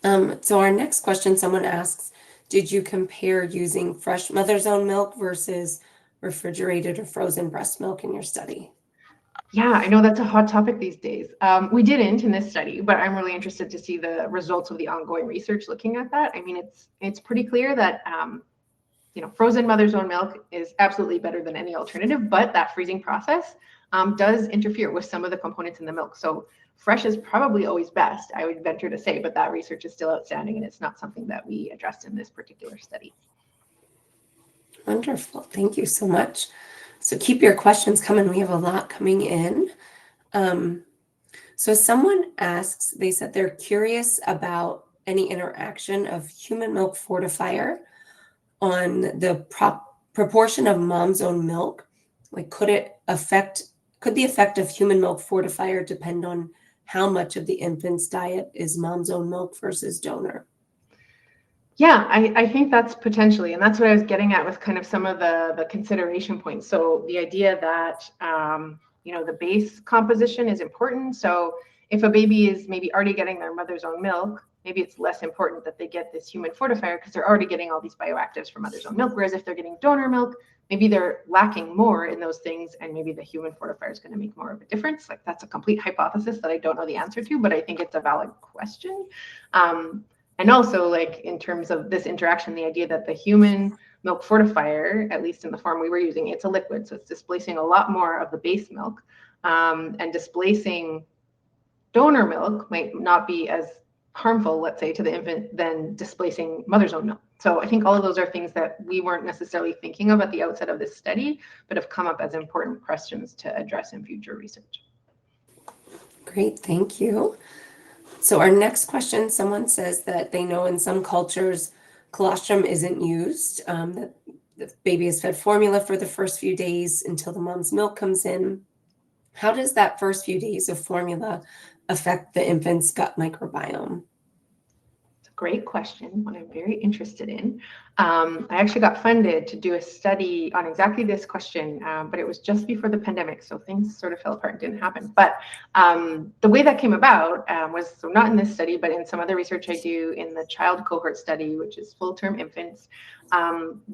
So our next question, someone asks, did you compare using fresh mother's own milk versus refrigerated or frozen breast milk in your study? Yeah, I know that's a hot topic these days. We didn't in this study, but I'm really interested to see the results of the ongoing research looking at that. I mean, it's pretty clear that frozen mother's own milk is absolutely better than any alternative, but that freezing process does interfere with some of the components in the milk. So fresh is probably always best, I would venture to say, but that research is still outstanding and it's not something that we addressed in this particular study. Wonderful. Thank you so much. So keep your questions coming. We have a lot coming in. So someone asks, they said they're curious about any interaction of human milk fortifier on the proportion of mom's own milk. Like, could the effect of human milk fortifier depend on how much of the infant's diet is mom's own milk versus donor? Yeah, I think that's potentially, and that's what I was getting at with kind of some of the consideration points. So the idea that, the base composition is important. So if a baby is maybe already getting their mother's own milk, maybe it's less important that they get this human fortifier because they're already getting all these bioactives from mother's own milk. Whereas if they're getting donor milk, maybe they're lacking more in those things, and maybe the human fortifier is going to make more of a difference. Like, that's a complete hypothesis that I don't know the answer to, but I think it's a valid question. And also, like, in terms of this interaction, the idea that the human milk fortifier, at least in the form we were using, it's a liquid, so it's displacing a lot more of the base milk, and displacing donor milk might not be as harmful, let's say, to the infant than displacing mother's own milk. So I think all of those are things that we weren't necessarily thinking of at the outset of this study, but have come up as important questions to address in future research. Great, thank you. So our next question, someone says that they know in some cultures colostrum isn't used, that the baby is fed formula for the first few days until the mom's milk comes in. How does that first few days of formula affect the infant's gut microbiome? Great question, one I'm very interested in. I actually got funded to do a study on exactly this question, but it was just before the pandemic, so things sort of fell apart and didn't happen. But the way that came about was, so not in this study, but in some other research I do in the child cohort study, which is full-term infants.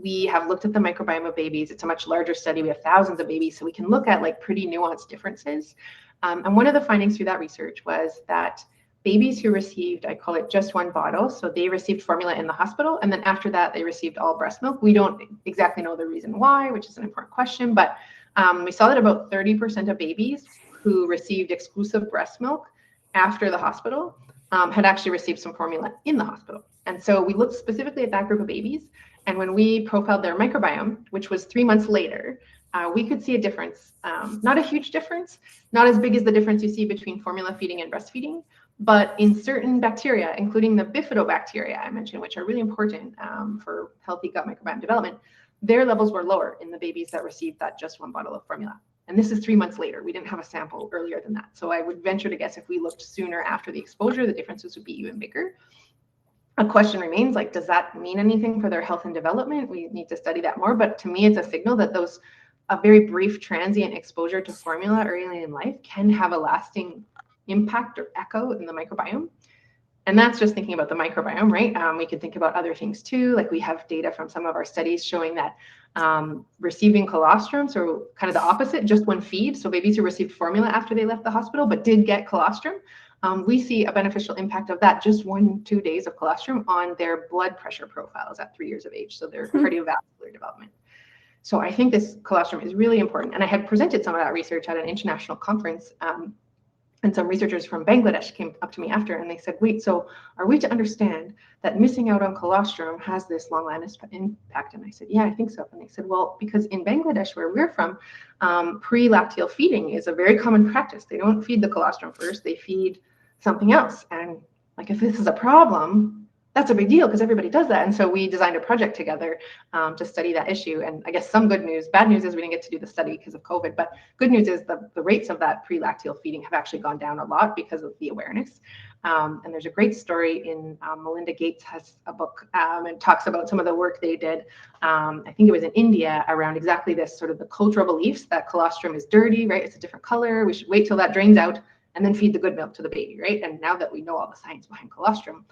We have looked at the microbiome of babies. It's a much larger study. We have thousands of babies, so we can look at like pretty nuanced differences. And one of the findings through that research was that babies who received, I call it just one bottle, so they received formula in the hospital, and then after that they received all breast milk. We don't exactly know the reason why, which is an important question, but we saw that about 30% of babies who received exclusive breast milk after the hospital had actually received some formula in the hospital. And so we looked specifically at that group of babies, and when we profiled their microbiome, which was 3 months later, we could see a difference, not a huge difference, not as big as the difference you see between formula feeding and breastfeeding, but in certain bacteria, including the bifidobacteria I mentioned, which are really important for healthy gut microbiome development, their levels were lower in the babies that received that just one bottle of formula. And this is 3 months later. We didn't have a sample earlier than that. So I would venture to guess if we looked sooner after the exposure, the differences would be even bigger. A question remains, like, does that mean anything for their health and development? We need to study that more. But to me, it's a signal that a very brief transient exposure to formula early in life can have a lasting impact or echo in the microbiome. And that's just thinking about the microbiome, right? We could think about other things too. Like, we have data from some of our studies showing that receiving colostrum, so kind of the opposite, just one feed. So babies who received formula after they left the hospital but did get colostrum, we see a beneficial impact of that, just 1-2 days of colostrum, on their blood pressure profiles at 3 years of age, so their cardiovascular development. So I think this colostrum is really important. And I had presented some of that research at an international conference, and some researchers from Bangladesh came up to me after, and they said, wait, so are we to understand that missing out on colostrum has this long-lasting impact? And I said, yeah, I think so. And they said, well, because in Bangladesh, where we're from, pre-lacteal feeding is a very common practice. They don't feed the colostrum first, they feed something else. And like, if this is a problem, that's a big deal because everybody does that. And so we designed a project together to study that issue. And I guess some good news, bad news is we didn't get to do the study because of COVID, but good news is the rates of that pre-lacteal feeding have actually gone down a lot because of the awareness. And there's a great story in Melinda Gates has a book and talks about some of the work they did. I think it was in India around exactly this sort of the cultural beliefs that colostrum is dirty, right? It's a different color. We should wait till that drains out and then feed the good milk to the baby, right? And now that we know all the science behind colostrum,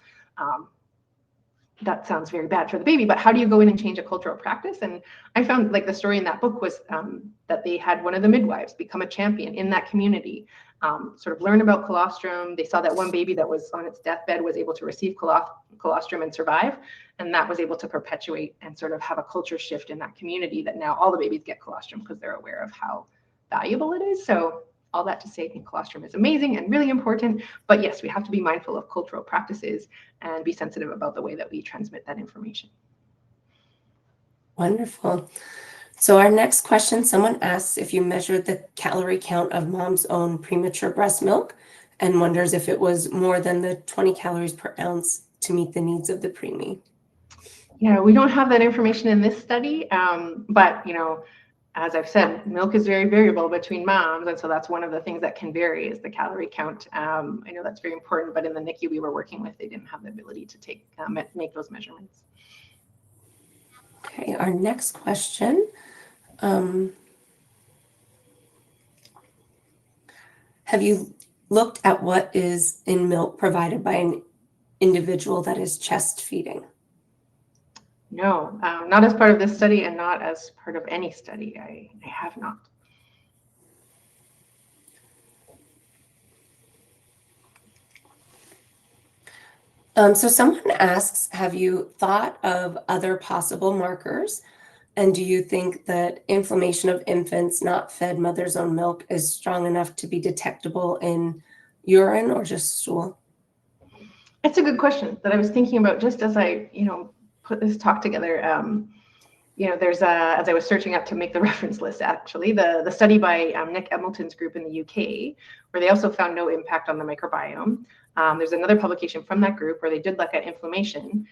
that sounds very bad for the baby, but how do you go in and change a cultural practice? And I found like the story in that book was that they had one of the midwives become a champion in that community, sort of learn about colostrum. They saw that one baby that was on its deathbed was able to receive colostrum and survive. And that was able to perpetuate and sort of have a culture shift in that community that now all the babies get colostrum because they're aware of how valuable it is. So all that to say, I think colostrum is amazing and really important, but yes, we have to be mindful of cultural practices and be sensitive about the way that we transmit that information. Wonderful. So our next question, someone asks if you measured the calorie count of mom's own premature breast milk and wonders if it was more than the 20 calories per ounce to meet the needs of the preemie. Yeah, we don't have that information in this study, but as I've said, milk is very variable between moms, and so that's one of the things that can vary is the calorie count. I know that's very important, but in the NICU we were working with, they didn't have the ability to make those measurements. Okay, our next question. Have you looked at what is in milk provided by an individual that is chest feeding? No, not as part of this study and not as part of any study. I have not. So someone asks, have you thought of other possible markers? And do you think that inflammation of infants not fed mother's own milk is strong enough to be detectable in urine or just stool? It's a good question that I was thinking about just as I, put this talk together. There's as I was searching up to make the reference list, actually, the study by Nick Emmelson's group in the UK, where they also found no impact on the microbiome. There's another publication from that group where they did look at inflammation,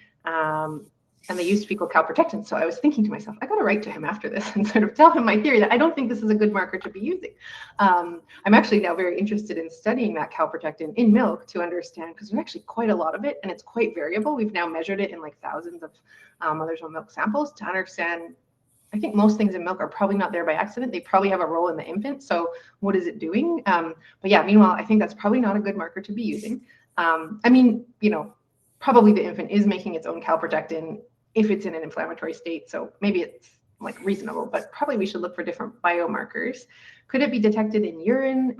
and they used fecal calprotectin. So I was thinking to myself, I got to write to him after this and sort of tell him my theory that I don't think this is a good marker to be using. I'm actually now very interested in studying that calprotectin in milk to understand, because there's actually quite a lot of it and it's quite variable. We've now measured it in like thousands of mother's own milk samples to understand. I think most things in milk are probably not there by accident. They probably have a role in the infant. So what is it doing? But yeah, meanwhile, I think that's probably not a good marker to be using. Probably the infant is making its own calprotectin if it's in an inflammatory state. So maybe it's like reasonable, but probably we should look for different biomarkers. Could it be detected in urine?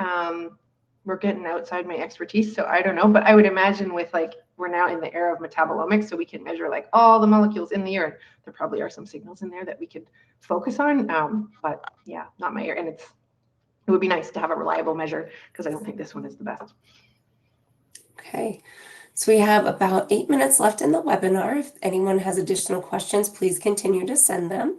We're getting outside my expertise, so I don't know, but I would imagine with we're now in the era of metabolomics, so we can measure like all the molecules in the urine. There probably are some signals in there that we could focus on, but yeah, not my area. And it would be nice to have a reliable measure because I don't think this one is the best. Okay, so we have about 8 minutes left in the webinar. If anyone has additional questions, please continue to send them.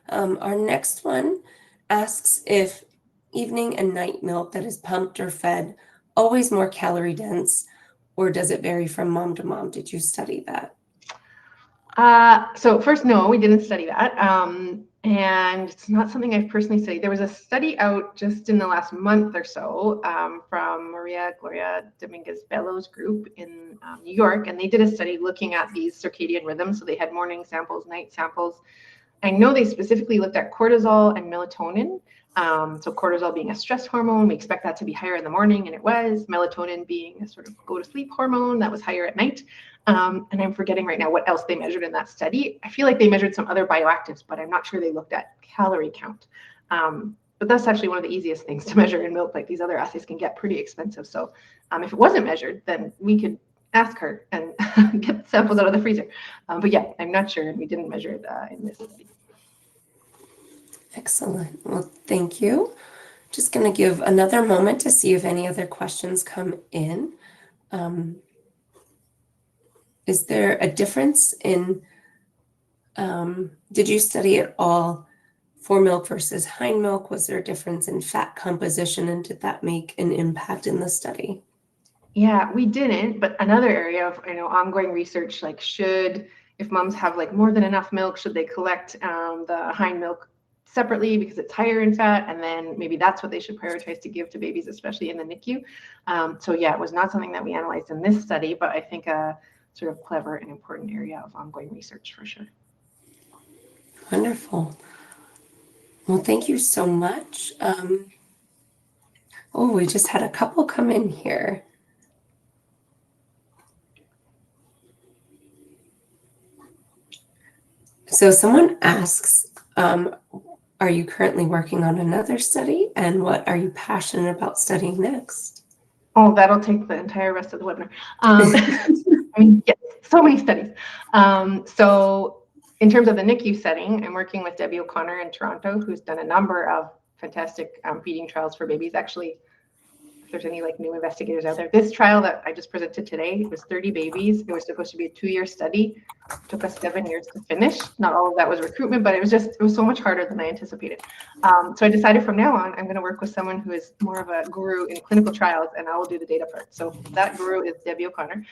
Our next one asks if evening and night milk that is pumped or fed always more calorie dense, or does it vary from mom to mom? Did you study that? So first, no, we didn't study that. And it's not something I've personally studied. There was a study out just in the last month or so from Maria Gloria Dominguez-Bello's group in New York. And they did a study looking at these circadian rhythms. So they had morning samples, night samples. I know they specifically looked at cortisol and melatonin. So cortisol being a stress hormone, we expect that to be higher in the morning, and it was. Melatonin being a sort of go to sleep hormone, that was higher at night. And I'm forgetting right now what else they measured in that study. I feel like they measured some other bioactives, but I'm not sure they looked at calorie count. But that's actually one of the easiest things to measure in milk. Like these other assays can get pretty expensive. So if it wasn't measured, then we could ask her and get samples out of the freezer. But yeah, I'm not sure, and we didn't measure it in this study. Excellent. Well, thank you. Just going to give another moment to see if any other questions come in. Is there a difference in, did you study at all for milk versus hind milk? Was there a difference in fat composition, and did that make an impact in the study? Yeah, we didn't, but another area of ongoing research, if moms have more than enough milk, should they collect the hind milk separately because it's higher in fat, and then maybe that's what they should prioritize to give to babies, especially in the NICU. So yeah, it was not something that we analyzed in this study, but I think a sort of clever and important area of ongoing research for sure. Wonderful. Well, thank you so much. Oh, we just had a couple come in here. So someone asks, are you currently working on another study, and what are you passionate about studying next? Oh, that'll take the entire rest of the webinar. I mean, yes, so many studies. So in terms of the NICU setting, I'm working with Debbie O'Connor in Toronto, who's done a number of fantastic feeding trials for babies. Actually, if there's any like new investigators out there, this trial that I just presented today was 30 babies. It was supposed to be a 2-year study. It took us 7 years to finish. Not all of that was recruitment, but it was so much harder than I anticipated. So I decided from now on, I'm going to work with someone who is more of a guru in clinical trials, and I will do the data part. So that guru is Debbie O'Connor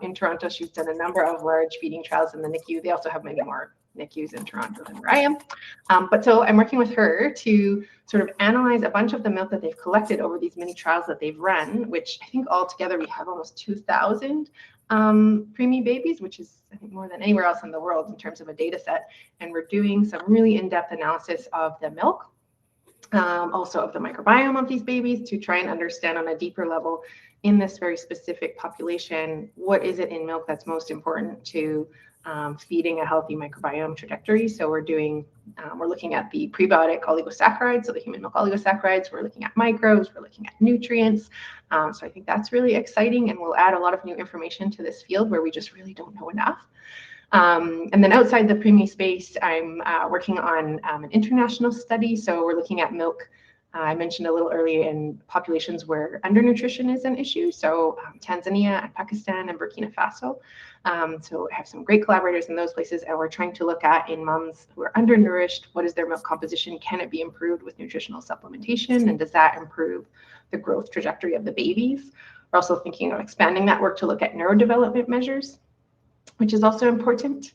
in Toronto. She's done a number of large feeding trials in the NICU. They also have many more NICUs in Toronto than where I am. But so I'm working with her to sort of analyze a bunch of the milk that they've collected over these many trials that they've run, which I think altogether we have almost 2,000 preemie babies, which is I think more than anywhere else in the world in terms of a data set. And we're doing some really in-depth analysis of the milk, also of the microbiome of these babies, to try and understand on a deeper level in this very specific population, what is it in milk that's most important to feeding a healthy microbiome trajectory. So we're looking at the prebiotic oligosaccharides, so the human milk oligosaccharides. We're looking at microbes, we're looking at nutrients. So I think that's really exciting, and we'll add a lot of new information to this field where we just really don't know enough. And then outside the preemie space, I'm working on an international study. So we're looking at milk. I mentioned a little earlier in populations where undernutrition is an issue. So Tanzania and Pakistan and Burkina Faso. So I have some great collaborators in those places, and we're trying to look at in moms who are undernourished, what is their milk composition? Can it be improved with nutritional supplementation? And does that improve the growth trajectory of the babies? We're also thinking of expanding that work to look at neurodevelopment measures, which is also important.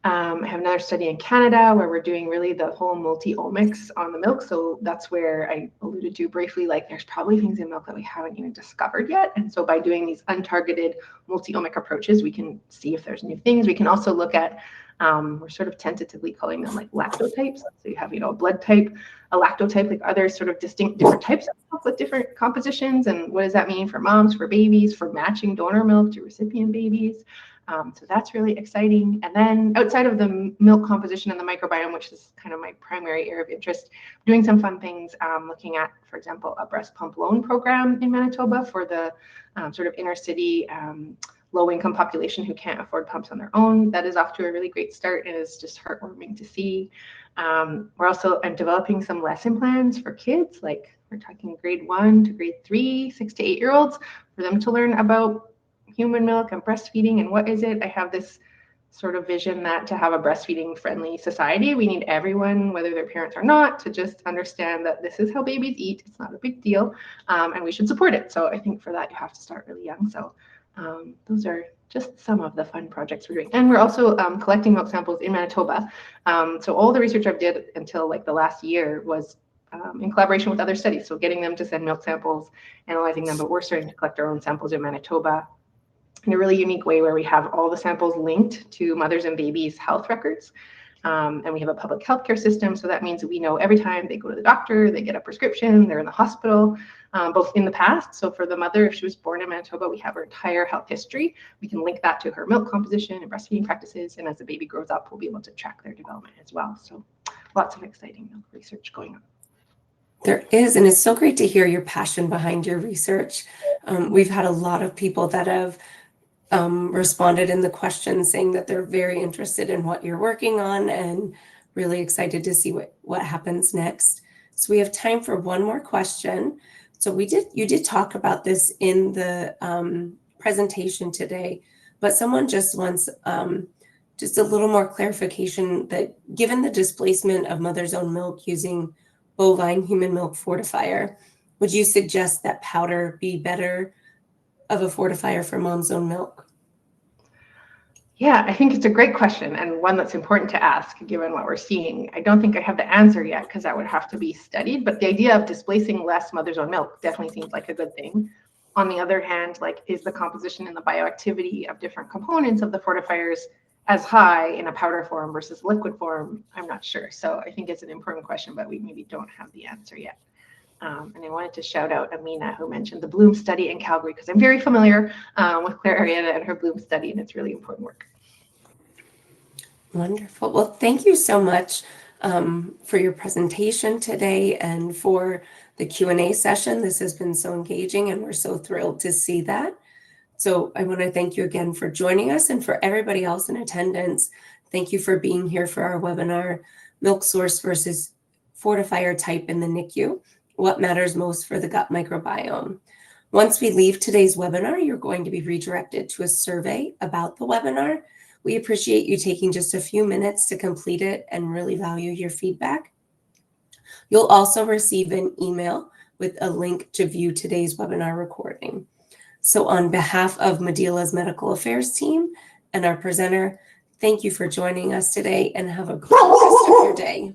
I have another study in Canada where we're doing really the whole multi-omics on the milk. So that's where I alluded to briefly, like there's probably things in milk that we haven't even discovered yet. And so by doing these untargeted multi-omic approaches, we can see if there's new things. We can also look at, we're sort of tentatively calling them like lactotypes. So you have, a blood type, a lactotype, like other sort of distinct different types of milk with different compositions. And what does that mean for moms, for babies, for matching donor milk to recipient babies? So that's really exciting. And then outside of the milk composition and the microbiome, which is kind of my primary area of interest, doing some fun things, looking at, for example, a breast pump loan program in Manitoba for the sort of inner city low-income population who can't afford pumps on their own. That is off to a really great start and is just heartwarming to see. I'm developing some lesson plans for kids, like we're talking grade 1 to grade 3, 6 to 8-year-olds, for them to learn about human milk and breastfeeding and what is it. I have this sort of vision that to have a breastfeeding friendly society, we need everyone, whether their parents or not, to just understand that this is how babies eat. It's not a big deal, and we should support it. So I think for that, you have to start really young. So those are just some of the fun projects we're doing. And we're also collecting milk samples in Manitoba. So all the research I've did until like the last year was in collaboration with other studies. So getting them to send milk samples, analyzing them, but we're starting to collect our own samples in Manitoba in a really unique way where we have all the samples linked to mothers and babies' health records. And we have a public healthcare system. So that means we know every time they go to the doctor, they get a prescription, they're in the hospital, both in the past. So for the mother, if she was born in Manitoba, we have her entire health history. We can link that to her milk composition and breastfeeding practices. And as the baby grows up, we'll be able to track their development as well. So lots of exciting milk research going on. There is, and it's so great to hear your passion behind your research. We've had a lot of people that have responded in the questions saying that they're very interested in what you're working on and really excited to see what happens next. So we have time for one more question. So you did talk about this in the presentation today, but someone just wants just a little more clarification that given the displacement of mother's own milk using bovine human milk fortifier, would you suggest that powder be better of a fortifier for mom's own milk? Yeah, I think it's a great question and one that's important to ask given what we're seeing. I don't think I have the answer yet because that would have to be studied, but the idea of displacing less mother's own milk definitely seems like a good thing. On the other hand, like, is the composition and the bioactivity of different components of the fortifiers as high in a powder form versus liquid form? I'm not sure. So I think it's an important question, but we maybe don't have the answer yet. And I wanted to shout out Amina, who mentioned the Bloom study in Calgary, because I'm very familiar with Claire Arietta and her Bloom study, and it's really important work. Wonderful. Well, thank you so much for your presentation today and for the Q&A session. This has been so engaging, and we're so thrilled to see that. So I want to thank you again for joining us, and for everybody else in attendance, thank you for being here for our webinar, Milk Source versus Fortifier Type in the NICU, What Matters Most for the Gut Microbiome. Once we leave today's webinar, you're going to be redirected to a survey about the webinar. We appreciate you taking just a few minutes to complete it and really value your feedback. You'll also receive an email with a link to view today's webinar recording. So on behalf of Medila's Medical Affairs team and our presenter, thank you for joining us today, and have a great rest of your day.